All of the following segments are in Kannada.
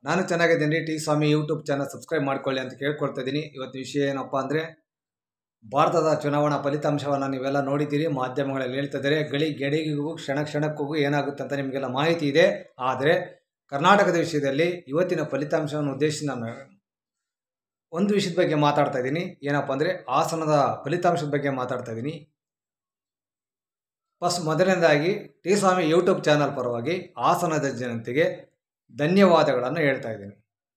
ನಾನು ಚೆನ್ನಾಗಿದ್ದೀನಿ. ಟಿ ಸ್ವಾಮಿ ಯೂಟ್ಯೂಬ್ ಚಾನಲ್ ಸಬ್ಸ್ಕ್ರೈಬ್ ಮಾಡ್ಕೊಳ್ಳಿ ಅಂತ ಕೇಳ್ಕೊಳ್ತಾ ಇದ್ದೀನಿ. ಇವತ್ತು ವಿಷಯ ಏನಪ್ಪ ಅಂದರೆ, ಭಾರತದ ಚುನಾವಣಾ ಫಲಿತಾಂಶವನ್ನು ನೀವೆಲ್ಲ ನೋಡಿದ್ದೀರಿ, ಮಾಧ್ಯಮಗಳಲ್ಲಿ ಹೇಳ್ತಾ ಇದ್ದಾರೆ. ಗಳಿಗೆಗೂ ಕ್ಷಣ ಕ್ಷಣಕ್ಕೂ ಏನಾಗುತ್ತೆ ಅಂತ ನಿಮಗೆಲ್ಲ ಮಾಹಿತಿ ಇದೆ. ಆದರೆ ಕರ್ನಾಟಕದ ವಿಷಯದಲ್ಲಿ ಇವತ್ತಿನ ಫಲಿತಾಂಶವನ್ನು ಉದ್ದೇಶಿಸಿ ನಾನು ಒಂದು ವಿಷಯದ ಬಗ್ಗೆ ಮಾತಾಡ್ತಾ ಇದ್ದೀನಿ. ಏನಪ್ಪ ಅಂದರೆ, ಹಾಸನದ ಫಲಿತಾಂಶದ ಬಗ್ಗೆ ಮಾತಾಡ್ತಾ ಇದ್ದೀನಿ. ಮೊದಲನೇದಾಗಿ ಟಿ ಸ್ವಾಮಿ ಯೂಟ್ಯೂಬ್ ಚಾನಲ್ ಪರವಾಗಿ ಹಾಸನದ ಜನತೆಗೆ ಧನ್ಯವಾದಗಳನ್ನು ಹೇಳ್ತಾ ಇದ್ದೀನಿ.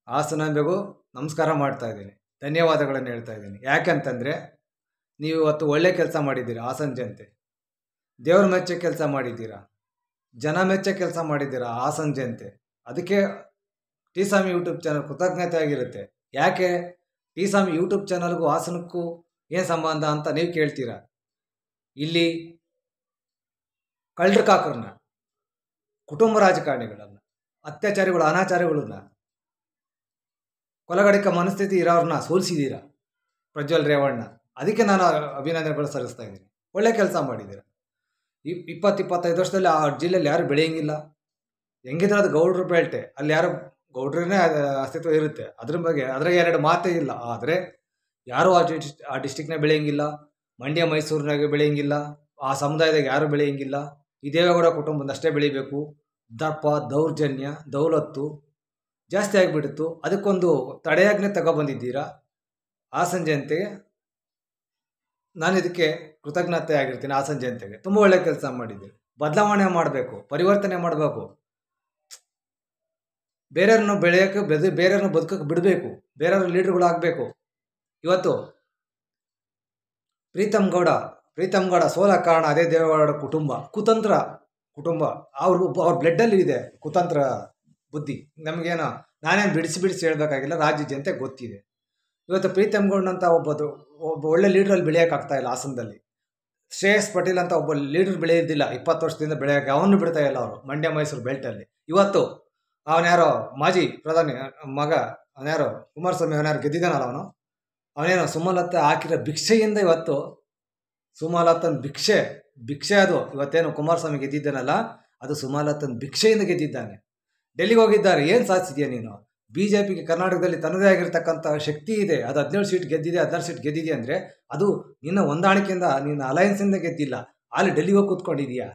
ಹಾಸನಗೂ ನಮಸ್ಕಾರ ಮಾಡ್ತಾ ಇದ್ದೀನಿ, ಧನ್ಯವಾದಗಳನ್ನು ಹೇಳ್ತಾ ಇದ್ದೀನಿ. ಯಾಕೆಂತಂದರೆ, ನೀವು ಇವತ್ತು ಒಳ್ಳೆ ಕೆಲಸ ಮಾಡಿದ್ದೀರಾ. ಹಾಸನ ಜನತೆ ದೇವ್ರ ಮೆಚ್ಚೋ ಕೆಲಸ ಮಾಡಿದ್ದೀರಾ, ಜನ ಮೆಚ್ಚೋ ಕೆಲಸ ಮಾಡಿದ್ದೀರಾ ಹಾಸನ ಜನತೆ. ಅದಕ್ಕೆ ಟಿ ಸ್ವಾಮಿ ಯೂಟ್ಯೂಬ್ ಚಾನಲ್ ಕೃತಜ್ಞತೆ ಆಗಿರುತ್ತೆ. ಯಾಕೆ ಟಿ ಸ್ವಾಮಿ ಯೂಟ್ಯೂಬ್ ಚಾನಲ್ಗೂ ಹಾಸನಕ್ಕೂ ಏನು ಸಂಬಂಧ ಅಂತ ನೀವು ಕೇಳ್ತೀರಾ. ಇಲ್ಲಿ ಕಳ್ಳರ ಕಾಕರನ್ನ, ಕುಟುಂಬ ರಾಜಕಾರಣಿಗಳನ್ನು, ಅತ್ಯಾಚಾರಿಗಳು, ಅನಾಚಾರಿಗಳನ್ನ, ಕೊಲಗಡಿಕ ಮನಸ್ಥಿತಿ ಇರೋರನ್ನ ಸೋಲಿಸಿದ್ದೀರಾ ಪ್ರಜ್ವಲ್ ರೇವಣ್ಣ. ಅದಕ್ಕೆ ನಾನು ಅಭಿನಂದನೆಗಳು ಸಲ್ಲಿಸ್ತಾ ಇದ್ದೀನಿ. ಒಳ್ಳೆ ಕೆಲಸ ಮಾಡಿದ್ದೀರ. 20-25 ವರ್ಷದಲ್ಲಿ ಆ ಜಿಲ್ಲೆಯಲ್ಲಿ ಯಾರು ಬೆಳೆಯಂಗಿಲ್ಲ. ಹೆಂಗಿದ್ರೆ ಅದು ಗೌಡ್ರ ಬೇಲ್ಟೆ, ಅಲ್ಲಿ ಯಾರು ಗೌಡ್ರನ್ನೇ ಅಸ್ತಿತ್ವ ಇರುತ್ತೆ. ಅದ್ರಾಗೆ ಎರಡು ಮಾತೇ ಇಲ್ಲ. ಆದರೆ ಯಾರೂ ಆ ಡಿಸ್ಟಿಕ್ನಾಗ ಬೆಳೆಯಂಗಿಲ್ಲ, ಮಂಡ್ಯ ಮೈಸೂರಿನಾಗೆ ಬೆಳೆಯಂಗಿಲ್ಲ, ಆ ಸಮುದಾಯದಾಗ ಯಾರೂ ಬೆಳೆಯಂಗಿಲ್ಲ. ಈ ದೇವೇಗೌಡ ಕುಟುಂಬದಷ್ಟೇ ಬೆಳಿಬೇಕು. ದರ್ಪ, ದೌರ್ಜನ್ಯ, ದೌಲತ್ತು ಜಾಸ್ತಿ ಆಗಿಬಿಟ್ಟಿತ್ತು. ಅದಕ್ಕೊಂದು ತಡೆಯಾಜ್ಞೆ ತಗೊಬಂದಿದ್ದೀರಾ ಹಾಸನ ಜನತೆಗೆ. ನಾನು ಇದಕ್ಕೆ ಕೃತಜ್ಞತೆ ಆಗಿರ್ತೀನಿ. ಹಾಸನ ಜನತೆಗೆ ತುಂಬ ಒಳ್ಳೆ ಕೆಲಸ ಮಾಡಿದ್ದೀರಿ. ಬದಲಾವಣೆ ಮಾಡಬೇಕು, ಪರಿವರ್ತನೆ ಮಾಡಬೇಕು, ಬೇರೆಯವ್ರನ್ನ ಬೆಳೆಯೋಕ್ಕೆ ಬೇರೆಯವ್ರನ್ನ ಬದುಕೋಕ್ಕೆ ಬಿಡಬೇಕು, ಬೇರೆಯವ್ರ ಲೀಡರ್ಗಳು ಆಗಬೇಕು. ಇವತ್ತು ಪ್ರೀತಮ್ ಗೌಡ ಸೋಲ ಕಾರಣ ಅದೇ ದೇವೇಗೌಡ ಕುಟುಂಬ, ಕುತಂತ್ರ ಕುಟುಂಬ. ಅವ್ರ ಬ್ಲಡ್ಡಲ್ಲಿ ಇದೆ ಕುತಂತ್ರ ಬುದ್ಧಿ. ನಮಗೇನೋ ನಾನೇನು ಬಿಡಿಸಿ ಹೇಳಬೇಕಾಗಿಲ್ಲ, ರಾಜ್ಯ ಜನತೆ ಗೊತ್ತಿದೆ. ಇವತ್ತು ಪ್ರೀತಮ್ ಗೌಡನಂತ ಒಬ್ಬ ಒಳ್ಳೆ ಲೀಡ್ರಲ್ಲಿ ಬೆಳೆಯೋಕ್ಕಾಗ್ತಾ ಇಲ್ಲ ಹಾಸನದಲ್ಲಿ. ಶ್ರೇಯಸ್ ಪಟೇಲ್ ಅಂತ ಒಬ್ಬ ಲೀಡರ್ ಬೆಳೆಯೋದಿಲ್ಲ 20 ವರ್ಷದಿಂದ ಬೆಳೆಯೋಕ್ಕೆ. ಅವನು ಬಿಡ್ತಾ ಇಲ್ಲ ಅವರು ಮಂಡ್ಯ ಮೈಸೂರು ಬೆಲ್ಟಲ್ಲಿ. ಇವತ್ತು ಅವನ್ಯಾರೋ ಮಾಜಿ ಪ್ರಧಾನಿ ಮಗ, ಅವನ್ಯಾರೋ ಕುಮಾರಸ್ವಾಮಿ, ಅವನ್ಯಾರು ಗೆದ್ದಿದ್ದಾನಲ್ಲ, ಅವನೇನೋ ಸುಮಲತಾ ಹಾಕಿರೋ ಭಿಕ್ಷೆಯಿಂದ ಇವತ್ತು ಸುಮಲತನ ಭಿಕ್ಷೆ ಅದು. ಇವತ್ತೇನು ಕುಮಾರಸ್ವಾಮಿ ಗೆದ್ದಿದ್ದಾನಲ್ಲ, ಅದು ಸುಮಲತನ ಭಿಕ್ಷೆಯಿಂದ ಗೆದ್ದಿದ್ದಾನೆ. ಡೆಲ್ಲಿಗೆ ಹೋಗಿದ್ದಾರೆ. ಏನು ಸಾಧಿಸಿದ್ಯಾ ನೀನು? BJPಗೆ ಕರ್ನಾಟಕದಲ್ಲಿ ತನ್ನದೇ ಆಗಿರ್ತಕ್ಕಂಥ ಶಕ್ತಿ ಇದೆ. ಅದು 17 ಸೀಟ್ ಗೆದ್ದಿದೆ, 16 ಸೀಟ್ ಗೆದ್ದಿದೆ ಅಂದರೆ ಅದು ನಿನ್ನ ಹೊಂದಾಣಿಕೆಯಿಂದ, ನಿನ್ನ ಅಲಯನ್ಸಿಂದ ಗೆದ್ದಿಲ್ಲ. ಅಲ್ಲಿ ಡೆಲ್ಲಿಗೆ ಹೋಗಿ ಕೂತ್ಕೊಂಡಿದೀಯಾ.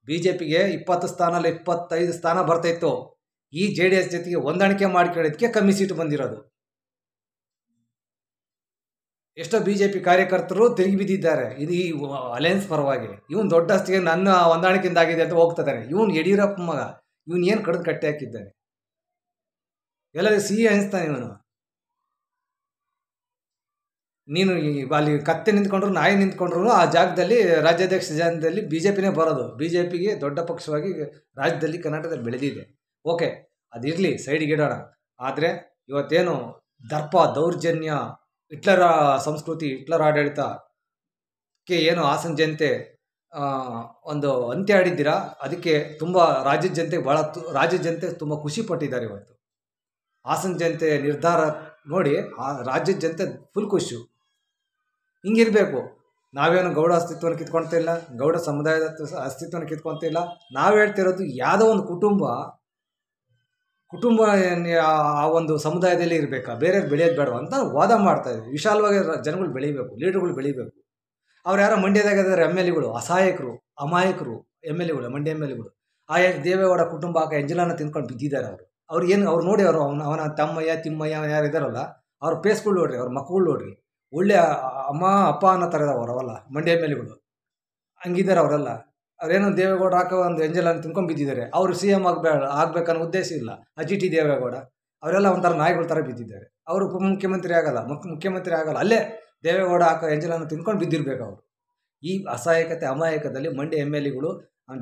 BJPಗೆ 20 ಸ್ಥಾನಲ್ಲಿ 25 ಸ್ಥಾನ ಬರ್ತಾಯಿತ್ತು. ಈ JDS ಜೊತೆಗೆ ಹೊಂದಾಣಿಕೆ ಮಾಡ್ಕೊಳ್ಳೋದಕ್ಕೆ ಕಮ್ಮಿ ಸೀಟು ಬಂದಿರೋದು. ಎಷ್ಟೋ BJP ಕಾರ್ಯಕರ್ತರು ತಿರುಗಿ ಬಿದ್ದಿದ್ದಾರೆ ಇದು ಈ ಅಲಯನ್ಸ್ ಪರವಾಗಿ. ಇವನು ದೊಡ್ಡ ಅಷ್ಟಿಗೆ ನನ್ನ ಹೊಂದಾಣಿಕೆಯಿಂದ ಆಗಿದೆ ಅಂತ ಹೋಗ್ತಿದ್ದಾನೆ. ಇವನು ಯಡಿಯೂರಪ್ಪ ಮಗ, ಇವನು ಏನು ಕಡ್ದು ಕಟ್ಟೆ ಹಾಕಿದ್ದಾನೆ. ಎಲ್ಲರಿಗೂ ಸಿಹಿ ಅನಿಸ್ತಾನೆ ಇವನು. ನೀನು ಅಲ್ಲಿ ಕತ್ತೆ ನಿಂತ್ಕೊಂಡ್ರು, ನಾಯಿ ನಿಂತ್ಕೊಂಡ್ರು ಆ ಜಾಗದಲ್ಲಿ, ರಾಜ್ಯಾಧ್ಯಕ್ಷ ಜಾಗದಲ್ಲಿ BJPನೇ ಬರೋದು. BJPಗೆ ದೊಡ್ಡ ಪಕ್ಷವಾಗಿ ರಾಜ್ಯದಲ್ಲಿ ಕರ್ನಾಟಕದಲ್ಲಿ ಬೆಳೆದಿದೆ. ಓಕೆ, ಅದಿರಲಿ, ಸೈಡಿಗೆ ಇಡೋಣ. ಆದರೆ ಇವತ್ತೇನು ದರ್ಪ, ದೌರ್ಜನ್ಯ, ಹಿಟ್ಲರ ಸಂಸ್ಕೃತಿ, ಹಿಟ್ಲರ್ ಆಡಳಿತಕ್ಕೆ ಏನು ಹಾಸನ ಜನತೆ ಒಂದು ಅಂತ್ಯ ಆಡಿದ್ದೀರಾ. ಅದಕ್ಕೆ ತುಂಬ ರಾಜ್ಯದ ಜನತೆ ತುಂಬ ಖುಷಿ ಪಟ್ಟಿದ್ದಾರೆ. ಇವತ್ತು ಹಾಸನ ಜನತೆ ನಿರ್ಧಾರ ನೋಡಿ ರಾಜ್ಯದ ಜನತೆ ಫುಲ್ ಖುಷಿ. ಹಿಂಗಿರಬೇಕು. ನಾವೇನು ಗೌಡ ಅಸ್ತಿತ್ವವನ್ನು ಕಿತ್ಕೊಳ್ತಾ ಇಲ್ಲ, ಗೌಡ ಸಮುದಾಯದ ಅಸ್ತಿತ್ವವನ್ನು ಕಿತ್ಕೊಳ್ತಾ ಇಲ್ಲ. ನಾವು ಹೇಳ್ತಿರೋದು ಯಾವುದೋ ಒಂದು ಕುಟುಂಬ ಆ ಒಂದು ಸಮುದಾಯದಲ್ಲಿ ಇರಬೇಕಾ, ಬೇರೆ ಬೆಳೆಯೋದು ಬೇಡ ಅಂತ ವಾದ ಮಾಡ್ತಾ ಇದ್ದೀವಿ. ವಿಶಾಲವಾಗಿ ಜನಗಳು ಬೆಳಿಬೇಕು, ಲೀಡರ್ಗಳು ಬೆಳಿಬೇಕು. ಅವ್ರು ಯಾರೋ ಮಂಡ್ಯದಾಗ ಇದ್ದಾರೆ MLAಗಳು, ಅಸಹಾಯಕರು, ಅಮಾಯಕರು MLAಗಳು, ಮಂಡ್ಯ MLAಗಳು. ಆ ದೇವೇಗೌಡ ಕುಟುಂಬ ಎಂಜಲನ್ನ ತಿನ್ಕೊಂಡು ಬಿದ್ದಿದ್ದಾರೆ. ಅವ್ರು ನೋಡಿ, ಅವನ ತಮ್ಮಯ್ಯ, ತಿಮ್ಮಯ್ಯ ಯಾರು ಇದ್ದಾರಲ್ಲ, ಅವ್ರ ಫೇಸ್ಗಳು ನೋಡ್ರಿ, ಅವ್ರ ಮಕ್ಕಳು ನೋಡ್ರಿ, ಒಳ್ಳೆ ಅಮ್ಮ ಅಪ್ಪ ಅನ್ನೋ ಥರ ಇದಾವೆ ಅವರವಲ್ಲ ಮಂಡ್ಯ MLAಗಳು. ಹಂಗಿದ್ದಾರೆ ಅವರೆಲ್ಲ. ಅವ್ರೇನೋ ದೇವೇಗೌಡ ಹಾಕೋ ಒಂದು ಎಂಜಲನ್ನು ತಿನ್ಕೊಂಡು ಬಿದ್ದಿದ್ದಾರೆ. ಅವರು CM ಆಗ್ಬೇಕನ್ನೋ ಉದ್ದೇಶ ಇಲ್ಲ. GT ದೇವೇಗೌಡ ಅವರೆಲ್ಲ ಒಂಥರ ನಾಯಿಗಳ ಥರ ಬಿದ್ದಿದ್ದಾರೆ. ಅವರು ಉಪಮುಖ್ಯಮಂತ್ರಿ ಆಗಲ್ಲ, ಮುಖ್ಯಮಂತ್ರಿ ಆಗಲ್ಲ. ಅಲ್ಲೇ ದೇವೇಗೌಡ ಹಾಕೋ ಎಂಜಲನ್ನು ತಿನ್ಕೊಂಡು ಬಿದ್ದಿರ್ಬೇಕು ಅವರು. ಈ ಅಸಹಾಯಕತೆ, ಅಮಾಯಕದಲ್ಲಿ ಮಂಡ್ಯ MLAಗಳು,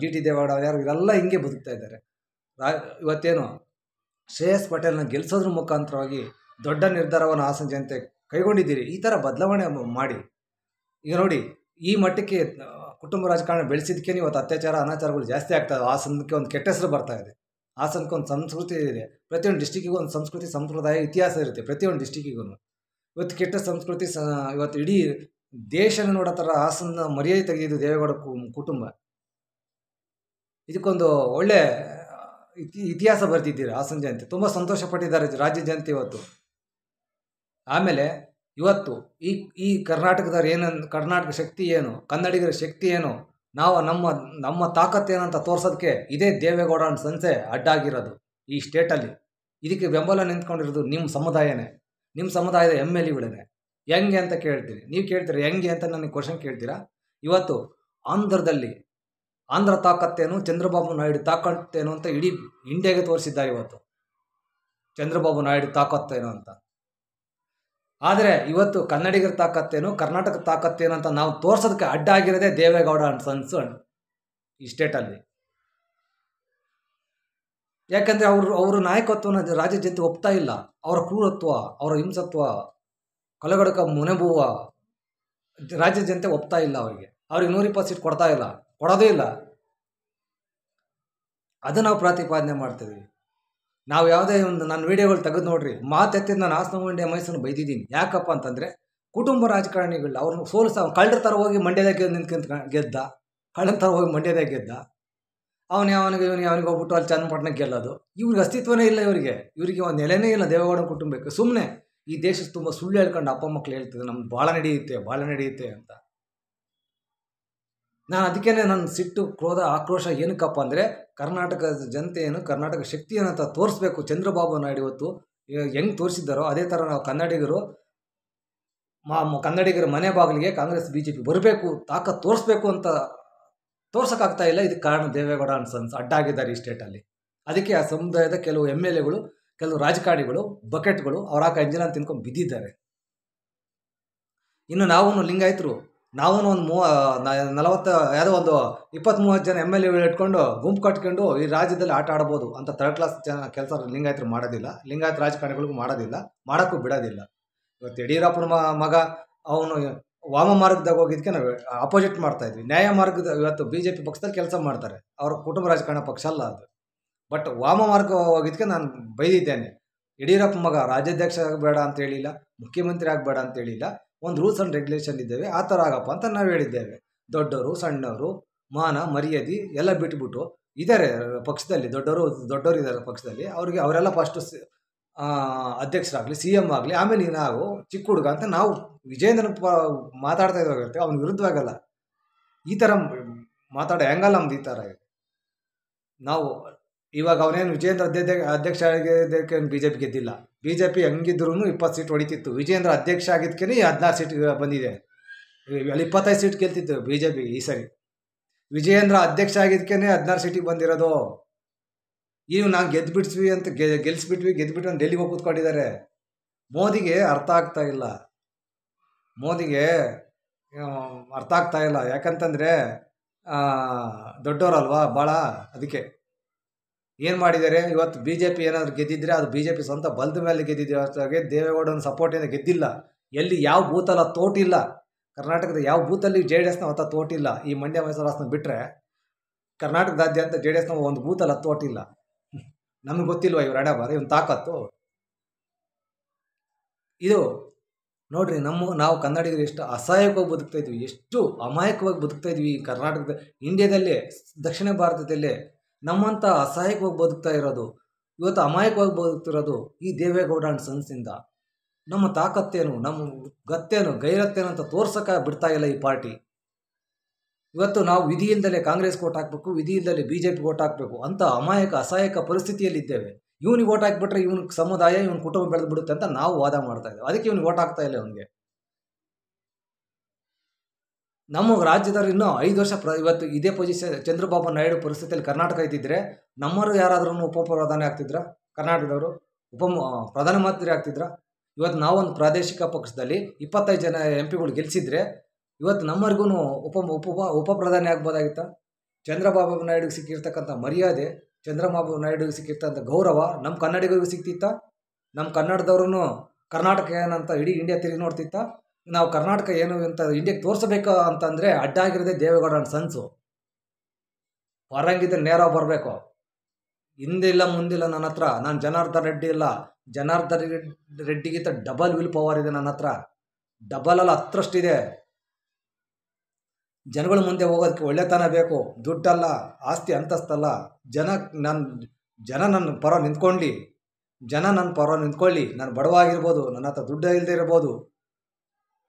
GT ದೇವೇಗೌಡ ಯಾರು ಇವರೆಲ್ಲ ಹಿಂಗೆ ಬದುಕ್ತಾ ಇದ್ದಾರೆ. ಇವತ್ತೇನು ಶ್ರೇಯಸ್ ಪಟೇಲ್ನ ಗೆಲ್ಲಿಸೋದ್ರ ಮುಖಾಂತರವಾಗಿ ದೊಡ್ಡ ನಿರ್ಧಾರವನ್ನು ಹಾಸನ ಜನತೆ ಕೈಗೊಂಡಿದ್ದೀರಿ. ಈ ಥರ ಬದಲಾವಣೆ ಮಾಡಿ. ಈಗ ನೋಡಿ, ಈ ಮಟ್ಟಕ್ಕೆ ಕುಟುಂಬ ರಾಜಕಾರಣ ಬೆಳೆಸಿದ್ದಕ್ಕೆ ಇವತ್ತು ಅತ್ಯಾಚಾರ, ಅನಾಚಾರಗಳು ಜಾಸ್ತಿ ಆಗ್ತಾ ಇದೆ. ಹಾಸನಕ್ಕೆ ಒಂದು ಕೆಟ್ಟ ಹೆಸರು ಬರ್ತಾ ಇದೆ. ಹಾಸನಕ್ಕೆ ಒಂದು ಸಂಸ್ಕೃತಿ ಇದೆ. ಪ್ರತಿಯೊಂದು ಡಿಸ್ಟಿಕ್ಕಿಗೂ ಒಂದು ಸಂಸ್ಕೃತಿ, ಸಂಪ್ರದಾಯ, ಇತಿಹಾಸ ಇರುತ್ತೆ. ಪ್ರತಿಯೊಂದು ಡಿಸ್ಟಿಕ್ಕಿಗೂ ಇವತ್ತು ಕೆಟ್ಟ ಸಂಸ್ಕೃತಿ ಇವತ್ತು ಇಡೀ ದೇಶನ ನೋಡೋ ಥರ ಹಾಸನ ಮರ್ಯಾದೆ ತೆಗೆದಿದ್ದು ದೇವೇಗೌಡ ಕುಟುಂಬ. ಇದಕ್ಕೊಂದು ಒಳ್ಳೆ ಇತಿಹಾಸ ಬರೆದಿದ್ದೀರಿ ಹಾಸನ ಜಯಂತಿ. ತುಂಬ ಸಂತೋಷ ಪಟ್ಟಿದ್ದಾರೆ ರಾಜ್ಯ ಜನತೆ ಇವತ್ತು. ಆಮೇಲೆ ಇವತ್ತು ಈ ಕರ್ನಾಟಕದವ್ರು ಕರ್ನಾಟಕ ಶಕ್ತಿ ಏನು, ಕನ್ನಡಿಗರ ಶಕ್ತಿ ಏನು, ನಾವು ನಮ್ಮ ತಾಕತ್ತೇನಂತ ತೋರ್ಸೋದಕ್ಕೆ ಇದೇ ದೇವೇಗೌಡ ಸಂಸ್ಥೆ ಅಡ್ಡಾಗಿರೋದು ಈ ಸ್ಟೇಟಲ್ಲಿ. ಇದಕ್ಕೆ ಬೆಂಬಲ ನಿಂತ್ಕೊಂಡಿರೋದು ನಿಮ್ಮ ಸಮುದಾಯನೇ, ನಿಮ್ಮ ಸಮುದಾಯದ MLAಗಳೇ. ಹೆಂಗೆ ಅಂತ ಕೇಳ್ತೀರಿ ನೀವು, ಕೇಳ್ತೀರಿ ಹೆಂಗೆ ಅಂತ ನನಗೆ ಕ್ವಶನ್ ಕೇಳ್ತೀರಾ. ಇವತ್ತು ಆಂಧ್ರ ತಾಕತ್ತೇನು, ಚಂದ್ರಬಾಬು ನಾಯ್ಡು ತಾಕತ್ತೇನು ಅಂತ ಇಡೀ ಇಂಡಿಯಾಗೆ ತೋರಿಸಿದ್ದಾರೆ ಇವತ್ತು, ಚಂದ್ರಬಾಬು ನಾಯ್ಡು ತಾಕತ್ತೇನು ಅಂತ. ಆದರೆ ಇವತ್ತು ಕನ್ನಡಿಗರ ತಾಕತ್ತೇನು, ಕರ್ನಾಟಕ ತಾಕತ್ತೇನು ಅಂತ ನಾವು ತೋರ್ಸೋದಕ್ಕೆ ಅಡ್ಡ ಆಗಿರೋದೇ ದೇವೇಗೌಡ ಅಂಡ್ ಸನ್ಸ್ ಈ ಸ್ಟೇಟಲ್ಲಿ. ಯಾಕಂದರೆ ಅವರು ನಾಯಕತ್ವನ ರಾಜ್ಯ ಜನತೆ ಒಪ್ತಾ ಇಲ್ಲ. ಅವರ ಕ್ರೂರತ್ವ, ಅವರ ಹಿಂಸತ್ವ, ಕೊಲೆಗಡಕ ಮುನೆಬುವ ರಾಜ್ಯ ಜನತೆ ಒಪ್ತಾ ಇಲ್ಲ. ಅವ್ರಿಗೆ 120 ಸೀಟ್ ಕೊಡೋದೇ ಇಲ್ಲ. ಅದು ನಾವು ಪ್ರತಿಪಾದನೆ ಮಾಡ್ತಿದ್ದೀವಿ. ನಾವು ಯಾವುದೇ ಒಂದು ನನ್ನ ವೀಡಿಯೋಗಳು ತೆಗೆದು ನೋಡ್ರಿ, ಮಾತೆತ್ತಿದ್ದು ನಾನು ಹಾಸನ ಮಂಡ್ಯ ಮೈಸೂರು ಬೈದಿದ್ದೀನಿ. ಯಾಕಪ್ಪ ಅಂತಂದರೆ ಕುಟುಂಬ ರಾಜಕಾರಣಿಗಳು ಅವ್ರನ್ನ ಕಳ್ಳರ ಥರ ಹೋಗಿ ಮಂಡ್ಯದಾಗ ಗೆದ್ದ, ಕಳ್ಳರ ಥರ ಹೋಗಿ ಮಂಡ್ಯದಾಗ ಗೆದ್ದ. ಅವನಿಗೆ ಹೋಗ್ಬಿಟ್ಟು ಅಲ್ಲಿ ಚನ್ನಪಟ್ಟಣಕ್ಕೆ ಗೆಲ್ಲೋದು. ಇವ್ರಿಗೆ ಅಸ್ತಿತ್ವನೇ ಇಲ್ಲ. ಇವರಿಗೆ ಒಂದು ನೆಲೆನೇ ಇಲ್ಲ ದೇವೇಗೌಡ ಕುಟುಂಬಕ್ಕೆ. ಸುಮ್ಮನೆ ಈ ದೇಶ ತುಂಬ ಸುಳ್ಳು ಹೇಳ್ಕೊಂಡು ಅಪ್ಪ ಮಕ್ಕಳು ಹೇಳ್ತಿದ್ರು ನಮ್ಗೆ ಭಾಳ ನಡೆಯುತ್ತೆ ಅಂತ. ನಾನು ಅದಕ್ಕೇ ನನ್ನ ಸಿಟ್ಟು, ಕ್ರೋಧ, ಆಕ್ರೋಶ ಏನಕ್ಕಪ್ಪ ಅಂದರೆ ಕರ್ನಾಟಕದ ಜನತೆ ಏನು, ಕರ್ನಾಟಕ ಶಕ್ತಿ ಏನಂತ ತೋರಿಸ್ಬೇಕು. ಚಂದ್ರಬಾಬು ನಾಯ್ಡು ಇವತ್ತು ಹೆಂಗೆ ತೋರಿಸಿದ್ದಾರೋ ಅದೇ ಥರ ನಾವು ಕನ್ನಡಿಗರ ಮನೆ ಬಾಗಿಲಿಗೆ ಕಾಂಗ್ರೆಸ್ BJP ಬರಬೇಕು, ತಾಕತ್ ತೋರಿಸ್ಬೇಕು ಅಂತ ತೋರ್ಸೋಕ್ಕಾಗ್ತಾ ಇಲ್ಲ. ಇದಕ್ಕೆ ಕಾರಣ ದೇವೇಗೌಡ ಅಂಡ್ ಸನ್ಸ್ ಅಡ್ಡಾಗಿದ್ದಾರೆ ಈ ಸ್ಟೇಟಲ್ಲಿ. ಅದಕ್ಕೆ ಆ ಸಮುದಾಯದ ಕೆಲವು MLAಗಳು, ಕೆಲವು ರಾಜಕಾರಣಿಗಳು, ಬಕೆಟ್ಗಳು ಅವರ ಎಂಜಿನ ತಿನ್ಕೊಂಡು ಬಿದ್ದಿದ್ದಾರೆ. ಇನ್ನು ನಾವು ಲಿಂಗಾಯತರು, ನಾವು ಒಂದು 20-30 ಜನ MLAಗಳು ಇಟ್ಕೊಂಡು ಗುಂಪು ಕಟ್ಕೊಂಡು ಈ ರಾಜ್ಯದಲ್ಲಿ ಆಟ ಆಡ್ಬೋದು ಅಂತ ಥರ್ಡ್ ಕ್ಲಾಸ್ ಕೆಲಸ ಲಿಂಗಾಯತರು ಮಾಡೋದಿಲ್ಲ. ಲಿಂಗಾಯತ ರಾಜಕಾರಣಿಗಳಿಗೂ ಮಾಡೋದಿಲ್ಲ, ಮಾಡೋಕ್ಕೂ ಬಿಡೋದಿಲ್ಲ. ಇವತ್ತು ಯಡಿಯೂರಪ್ಪನ ಮಗ ಅವನು ವಾಮ ಮಾರ್ಗದಾಗ ಹೋಗಿದ್ದಕ್ಕೆ ನಾವು ಅಪೋಸಿಟ್ ಮಾಡ್ತಾಯಿದ್ವಿ. ನ್ಯಾಯ ಮಾರ್ಗದ ಇವತ್ತು BJP ಪಕ್ಷದಲ್ಲಿ ಕೆಲಸ ಮಾಡ್ತಾರೆ. ಅವ್ರ ಕುಟುಂಬ ರಾಜಕಾರಣ ಪಕ್ಷ ಅಲ್ಲ ಅದು. ಬಟ್ ವಾಮ ಮಾರ್ಗ ಹೋಗಿದ್ದಕ್ಕೆ ನಾನು ಬೈದಿದ್ದೇನೆ. ಯಡಿಯೂರಪ್ಪ ಮಗ ರಾಜ್ಯಾಧ್ಯಕ್ಷ ಆಗಬೇಡ ಅಂತ ಹೇಳಿಲ್ಲ, ಮುಖ್ಯಮಂತ್ರಿ ಆಗಬೇಡ ಅಂತ ಹೇಳಿಲ್ಲ. ಒಂದು ರೂಲ್ಸ್ ಆ್ಯಂಡ್ ರೆಗ್ಯುಲೇಷನ್ ಇದ್ದೇವೆ, ಆ ಥರ ಆಗಪ್ಪ ಅಂತ ನಾವು ಹೇಳಿದ್ದೇವೆ. ದೊಡ್ಡವರು ಸಣ್ಣವರು ಮಾನ ಮರ್ಯಾದೆ ಎಲ್ಲ ಬಿಟ್ಬಿಟ್ಟು ಇದ್ದಾರೆ ಪಕ್ಷದಲ್ಲಿ, ದೊಡ್ಡವರು ಇದ್ದಾರೆ ಪಕ್ಷದಲ್ಲಿ. ಅವರೆಲ್ಲ ಫಸ್ಟು ಅಧ್ಯಕ್ಷರಾಗಲಿ, CM ಆಗಲಿ, ಆಮೇಲೆ ನಾವು ಚಿಕ್ಕ ಹುಡುಗ ಅಂತ ನಾವು ವಿಜೇಂದ್ರನ ಮಾತಾಡ್ತಾ ಇದ್ದಾಗುತ್ತೆ. ಅವನ ವಿರುದ್ಧವಾಗಲ್ಲ. ಈ ಥರ ಮಾತಾಡೋ ಹೆಂಗಲ್ಲ ನಮ್ದು ಈ ಥರ. ನಾವು ಇವಾಗ ಅವನೇನು ವಿಜೇಂದ್ರ ಅಧ್ಯಕ್ಷ ಆಗಿದ್ದಕ್ಕೆ BJP ಗೆದ್ದಿಲ್ಲ. BJP ಹೆಂಗಿದ್ರು 20 ಸೀಟ್ ಹೊಡಿತಿತ್ತು. ವಿಜೇಂದ್ರ ಅಧ್ಯಕ್ಷ ಆಗಿದ್ದಕ್ಕೆ 16 ಸೀಟ್ ಬಂದಿದೆ. ಅಲ್ಲಿ 25 ಸೀಟ್ ಗೆಲ್ತಿತ್ತು BJP ಈ ಸರಿ. ವಿಜೇಂದ್ರ ಅಧ್ಯಕ್ಷ ಆಗಿದ್ದಕ್ಕೆ 16 ಸೀಟಿಗೆ ಬಂದಿರೋದು. ಈಗ ನಾವು ಗೆದ್ದುಬಿಡ್ತೀವಿ ಅಂತ ಗೆಲ್ಲಿಸ್ಬಿಟ್ವಿ ಅಂತ ಡೆಲ್ಲಿಗೆ ಹೋಗಿ ಕೂತ್ಕೊಂಡಿದ್ದಾರೆ. ಮೋದಿಗೆ ಅರ್ಥ ಆಗ್ತಾ ಇಲ್ಲ. ಯಾಕಂತಂದರೆ ದೊಡ್ಡವರಲ್ವಾ ಭಾಳ. ಅದಕ್ಕೆ ಏನು ಮಾಡಿದ್ದಾರೆ, ಇವತ್ತು BJP ಏನಾದರೂ ಗೆದ್ದಿದ್ರೆ ಅದು BJP ಸ್ವಂತ ಬಲದ ಮೇಲೆ ಗೆದ್ದಿದೆ. ಅಷ್ಟಾಗಿ ದೇವೇಗೌಡನ ಸಪೋರ್ಟಿಂದ ಗೆದ್ದಿಲ್ಲ. ಎಲ್ಲಿ ಯಾವ ಬೂತಲ್ಲ ತೋಟಿಲ್ಲ. ಕರ್ನಾಟಕದ ಯಾವ ಬೂತಲ್ಲಿ JDSನ ಹೊತ್ತ ತೋಟಿಲ್ಲ. ಈ ಮಂಡ್ಯ ಮೈಸೂರು ಹಾಸನ ಬಿಟ್ಟರೆ ಕರ್ನಾಟಕದಾದ್ಯಂತ JDSನ ಒಂದು ಬೂತಲ್ಲ ತೋಟಿಲ್ಲ. ನಮಗೆ ಗೊತ್ತಿಲ್ವ ಇವ್ರ ಹಣೆಬರ, ಇವನ್ ತಾಕತ್ತು. ಇದು ನೋಡ್ರಿ, ನಾವು ಕನ್ನಡಿಗರು ಎಷ್ಟು ಅಸಹಾಯಕವಾಗಿ ಬದುಕ್ತಾ ಇದ್ವಿ, ಎಷ್ಟು ಅಮಾಯಕವಾಗಿ ಬದುಕ್ತಾ ಇದ್ವಿ. ಈ ಕರ್ನಾಟಕದ, ಇಂಡಿಯಾದಲ್ಲೇ, ದಕ್ಷಿಣ ಭಾರತದಲ್ಲೇ ನಮ್ಮಂಥ ಅಸಹಾಯಕವಾಗಿ ಬದುಕ್ತಾ ಇರೋದು, ಇವತ್ತು ಅಮಾಯಕವಾಗಿ ಬದುಕ್ತಿರೋದು ಈ ದೇವೇಗೌಡ ಅಂಡ್ ಸನ್ಸಿಂದ. ನಮ್ಮ ತಾಕತ್ತೇನು, ನಮ್ಮ ಗತ್ತೇನು, ಗೈರತ್ತೇನು ಅಂತ ತೋರ್ಸೋಕೆ ಬಿಡ್ತಾ ಇಲ್ಲ ಈ ಪಾರ್ಟಿ. ಇವತ್ತು ನಾವು ವಿಧಿ ಇಲ್ದಲೇ ಕಾಂಗ್ರೆಸ್ಗೆ ಓಟ್ ಹಾಕಬೇಕು, ವಿಧಿ ಇಲ್ದಲೇ BJPಗೆ ಓಟ್ ಹಾಕಬೇಕು ಅಂತ ಅಸಹಾಯಕ ಪರಿಸ್ಥಿತಿಯಲ್ಲಿದ್ದೇವೆ. ಇವನಿಗೆ ಓಟ್ ಹಾಕಿಬಿಟ್ರೆ ಇವನ ಸಮುದಾಯ, ಇವನ ಕುಟುಂಬ ಬೆಳೆದು ಬಿಡುತ್ತೆ ಅಂತ ನಾವು ವಾದ ಮಾಡ್ತಾ ಇದ್ದೇವೆ. ಅದಕ್ಕೆ ಇವನಿಗೆ ಓಟ್ ಹಾಕ್ತಾ ಇಲ್ಲ. ಅವನಿಗೆ ನಮ್ಮ ರಾಜ್ಯದವ್ರು ಇನ್ನೂ 5 ವರ್ಷ ಇವತ್ತು ಇದೇ ಪೊಸಿಷನ್ ಚಂದ್ರಬಾಬು ನಾಯ್ಡು ಪರಿಸ್ಥಿತಿಯಲ್ಲಿ ಕರ್ನಾಟಕ ಇದ್ದಿದ್ರೆ ನಮ್ಮವರು ಯಾರಾದ್ರೂ ಪ್ರಧಾನಿ ಆಗ್ತಿದ್ರ? ಕರ್ನಾಟಕದವರು ಪ್ರಧಾನಮಂತ್ರಿ ಆಗ್ತಿದ್ರ? ಇವತ್ತು ನಾವೊಂದು ಪ್ರಾದೇಶಿಕ ಪಕ್ಷದಲ್ಲಿ 25 ಜನ MP ಗಳು ಗೆಲ್ಲಿಸಿದ್ರೆ ಇವತ್ತು ನಮ್ಮರಿಗೂ ಉಪ ಪ್ರಧಾನಿ ಆಗ್ಬೋದಾಗಿತ್ತ? ಚಂದ್ರಬಾಬು ನಾಯ್ಡುಗೆ ಸಿಕ್ಕಿರ್ತಕ್ಕಂಥ ಮರ್ಯಾದೆ, ಚಂದ್ರಬಾಬು ನಾಯ್ಡುಗೆ ಸಿಕ್ಕಿರ್ತಕ್ಕಂಥ ಗೌರವ ನಮ್ಮ ಕನ್ನಡಿಗರಿಗೂ ಸಿಕ್ತಿತ್ತ? ನಮ್ಮ ಕನ್ನಡದವ್ರೂ ಕರ್ನಾಟಕ ಏನಂತ ಇಡೀ ಇಂಡಿಯಾ ತಿರುಗಿ ನೋಡ್ತಿತ್ತ? ನಾವು ಕರ್ನಾಟಕ ಏನು ಅಂತ ಇಂಡಿಯಾಗೆ ತೋರಿಸ್ಬೇಕು ಅಂತಂದರೆ ಅಡ್ಡ ಆಗಿರೋದೇ ದೇವೇಗೌಡ ಅಂಡ್ ಸನ್ಸು. ಹೊರಂಗಿದ್ರೆ ನೇರ ಬರಬೇಕು. ಹಿಂದಿಲ್ಲ ಮುಂದಿಲ್ಲ ನನ್ನ ಹತ್ರ. ನಾನು ಜನಾರ್ದನ್ ರೆಡ್ಡಿ ಇಲ್ಲ. ಜನಾರ್ದನ್ ರೆಡ್ಡಿಗಿಂತ ಡಬಲ್ ವಿಲ್ ಪವರ್ ಇದೆ ನನ್ನ ಹತ್ರ. ಡಬಲ್ ಅಲ್ಲ, 10ರಷ್ಟಿದೆ. ಜನಗಳ ಮುಂದೆ ಹೋಗೋದಕ್ಕೆ ಒಳ್ಳೆತನ ಬೇಕು, ದುಡ್ಡಲ್ಲ, ಆಸ್ತಿ ಅಂತಸ್ತಲ್ಲ. ನಾನು ಜನ ನನ್ನ ಪರ ನಿಂತ್ಕೊಳ್ಳಿ, ಜನ ನನ್ನ ಪರ ನಿಂತ್ಕೊಳ್ಳಿ. ನಾನು ಬಡವಾಗಿರ್ಬೋದು, ನನ್ನ ಹತ್ರ ದುಡ್ಡು ಇಲ್ಲದೆ ಇರ್ಬೋದು,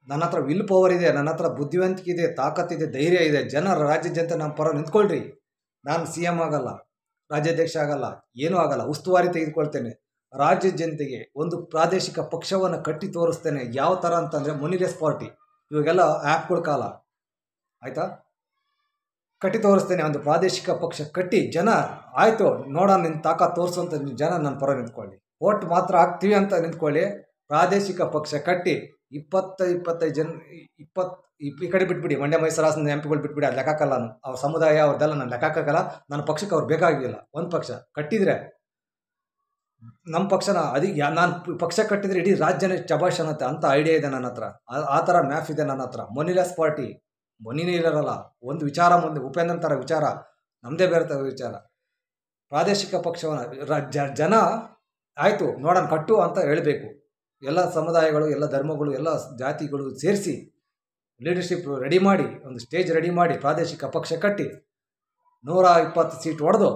ನನ್ನ ಹತ್ರ ವಿಲ್ ಪವರ್ ಇದೆ, ನನ್ನ ಹತ್ರ ಬುದ್ಧಿವಂತಿಕೆ ಇದೆ, ತಾಕತ್ತಿದೆ, ಧೈರ್ಯ ಇದೆ. ರಾಜ್ಯ ಜನತೆ ನಮ್ಮ ಪರ ನಿಂತ್ಕೊಳ್ರಿ. ನಾನು CM ಆಗಲ್ಲ, ರಾಜ್ಯಾಧ್ಯಕ್ಷ ಆಗಲ್ಲ, ಏನೂ ಆಗಲ್ಲ, ಉಸ್ತುವಾರಿ ತೆಗೆದುಕೊಳ್ತೇನೆ. ರಾಜ್ಯ ಜನತೆಗೆ ಒಂದು ಪ್ರಾದೇಶಿಕ ಪಕ್ಷವನ್ನು ಕಟ್ಟಿ ತೋರಿಸ್ತೇನೆ. ಯಾವ ಥರ ಅಂತಂದರೆ ಮೊನಿಲೆಸ್ ಪಾರ್ಟಿ, ಇವಾಗೆಲ್ಲ ಆ್ಯಪ್ಗಳ ಕಾಲ ಆಯಿತಾ. ಕಟ್ಟಿ ತೋರಿಸ್ತೇನೆ, ಒಂದು ಪ್ರಾದೇಶಿಕ ಪಕ್ಷ ಕಟ್ಟಿ ಜನ ಆಯಿತು ನೋಡೋಣ ನಿನ್ನ ತಾಕತ್ತು ತೋರಿಸುವಂಥ ಜನ ನನ್ನ ಪರ ನಿಂತ್ಕೊಳ್ಳಿ. ಓಟ್ ಮಾತ್ರ ಹಾಕ್ತೀವಿ ಅಂತ ನಿಂತ್ಕೊಳ್ಳಿ. ಪ್ರಾದೇಶಿಕ ಪಕ್ಷ ಕಟ್ಟಿ 25 ಜನ, ಈ ಕಡೆ ಬಿಟ್ಬಿಡಿ, ಮಂಡ್ಯ ಮೈಸೂರು ಹಾಸನ MP ಬಿಟ್ಬಿಡಿ, ಅದು ಲೆಕ್ಕಾಕಲ್ಲ. ನಾನು ಅವ್ರ ಸಮುದಾಯ ಅವ್ರದ್ದೆಲ್ಲ ನಾನು ಲೆಕ್ಕಾಕಲ್ಲ. ನನ್ನ ಪಕ್ಷಕ್ಕೆ ಅವ್ರು ಬೇಕಾಗಿಲ್ಲ. ಒಂದು ಪಕ್ಷ ಕಟ್ಟಿದರೆ ನಮ್ಮ ಪಕ್ಷನ ನಾನು ಪಕ್ಷ ಕಟ್ಟಿದರೆ ಇಡೀ ರಾಜ್ಯನೇ ಶಬಾಷ್ ಅನ್ನತ್ತೆ ಅಂತ ಐಡಿಯಾ ಇದೆ ನನ್ನ ಹತ್ರ. ಆ ಥರ ಮ್ಯಾಫ್ ಇದೆ ನನ್ನ ಹತ್ರ. ಮೊನಿಲೆಸ್ ಪಾರ್ಟಿ, ಮೊನಿನೇ ಇರೋಲ್ಲ. ಒಂದು ವಿಚಾರ ಮುಂದೆ ಉಪೇಂದ್ರನ್ ಥರ ವಿಚಾರ, ನಮ್ಮದೇ ಬೇರೆ ವಿಚಾರ. ಪ್ರಾದೇಶಿಕ ಪಕ್ಷವನ್ನು ಜನ ಆಯಿತು ನೋಡೋಣ ಕಟ್ಟು ಅಂತ ಹೇಳಬೇಕು. ಎಲ್ಲ ಸಮುದಾಯಗಳು, ಎಲ್ಲ ಧರ್ಮಗಳು, ಎಲ್ಲ ಜಾತಿಗಳು ಸೇರಿಸಿ ಲೀಡರ್ಶಿಪ್ ರೆಡಿ ಮಾಡಿ, ಒಂದು ಸ್ಟೇಜ್ ರೆಡಿ ಮಾಡಿ, ಪ್ರಾದೇಶಿಕ ಪಕ್ಷ ಕಟ್ಟಿ 120 ಸೀಟ್ ಹೊಡೆದು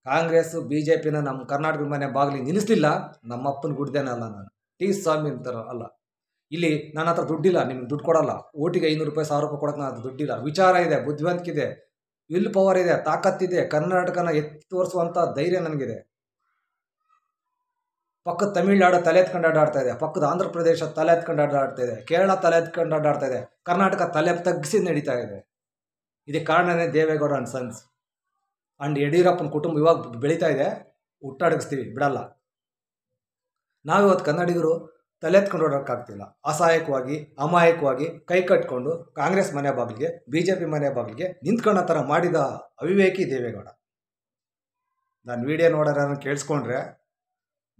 ಕಾಂಗ್ರೆಸ್ಸು BJPನ ನಮ್ಮ ಕರ್ನಾಟಕದ ಮನೆ ಬಾಗಿಲಿಗೆ ನಿಲ್ಲಿಸಲಿಲ್ಲ. ನಮ್ಮ ಅಪ್ಪನ ಗುಡ್ದೇನಲ್ಲ ನಾನು, T ಸ್ವಾಮಿ ಅಂತಾರ ಅಲ್ಲ. ಇಲ್ಲಿ ನನ್ನ ಹತ್ರ ದುಡ್ಡಿಲ್ಲ, ನಿಮ್ಗೆ ದುಡ್ಡು ಕೊಡಲ್ಲ. ಓಟಿಗೆ 500 ರೂಪಾಯಿ 1000 ರೂಪಾಯಿ ಕೊಡೋಕೆ ನಾನು ದುಡ್ಡಿಲ್ಲ. ವಿಚಾರ ಇದೆ, ಬುದ್ಧಿವಂತಿಕೆ ಇದೆ, ವಿಲ್ ಪವರ್ ಇದೆ, ತಾಕತ್ತಿದೆ. ಕರ್ನಾಟಕನ ಎತ್ತಿ ತೋರಿಸುವಂಥ ಧೈರ್ಯ ನನಗಿದೆ. ಪಕ್ಕದ ತಮಿಳುನಾಡು ತಲೆ ಎತ್ಕೊಂಡು ಅಡ್ಡಾಡ್ತಾ ಇದೆ, ಪಕ್ಕದ ಆಂಧ್ರ ಪ್ರದೇಶ ತಲೆ ಎತ್ಕೊಂಡು ಅಡ್ಡಾಡ್ತಾ ಇದೆ, ಕೇರಳ ತಲೆ ಎತ್ಕೊಂಡು ಅಡ್ಡಾಡ್ತಾ ಇದೆ, ಕರ್ನಾಟಕ ತಲೆ ತಗ್ಗಿಸಿ ನಡೀತಾ ಇದೆ. ಇದಕ್ಕೆ ಕಾರಣನೇ ದೇವೇಗೌಡ ಅಂಡ್ ಸನ್ಸ್ ಅಂಡ್ ಯಡಿಯೂರಪ್ಪನ ಕುಟುಂಬ ಇವಾಗ ಬೆಳೀತಾ ಇದೆ. ಹುಟ್ಟಾಡಿಸ್ತೀವಿ, ಬಿಡಲ್ಲ. ನಾವಿವತ್ತು ಕನ್ನಡಿಗರು ತಲೆ ಎತ್ಕೊಂಡು ಓಡೋಕ್ಕಾಗ್ತಿಲ್ಲ. ಅಸಹಾಯಕವಾಗಿ, ಅಮಾಯಕವಾಗಿ ಕೈ ಕಟ್ಕೊಂಡು ಕಾಂಗ್ರೆಸ್ ಮನೆ ಬಾಗಿಲಿಗೆ, BJP ಮನೆ ಬಾಗಿಲಿಗೆ ನಿಂತ್ಕೊಳ್ಳೋ ಥರ ಮಾಡಿದ ಅವಿವೇಕಿ ದೇವೇಗೌಡ. ನಾನು ವಿಡಿಯೋ ನೋಡೋರನ್ನು ಕೇಳಿಸ್ಕೊಂಡ್ರೆ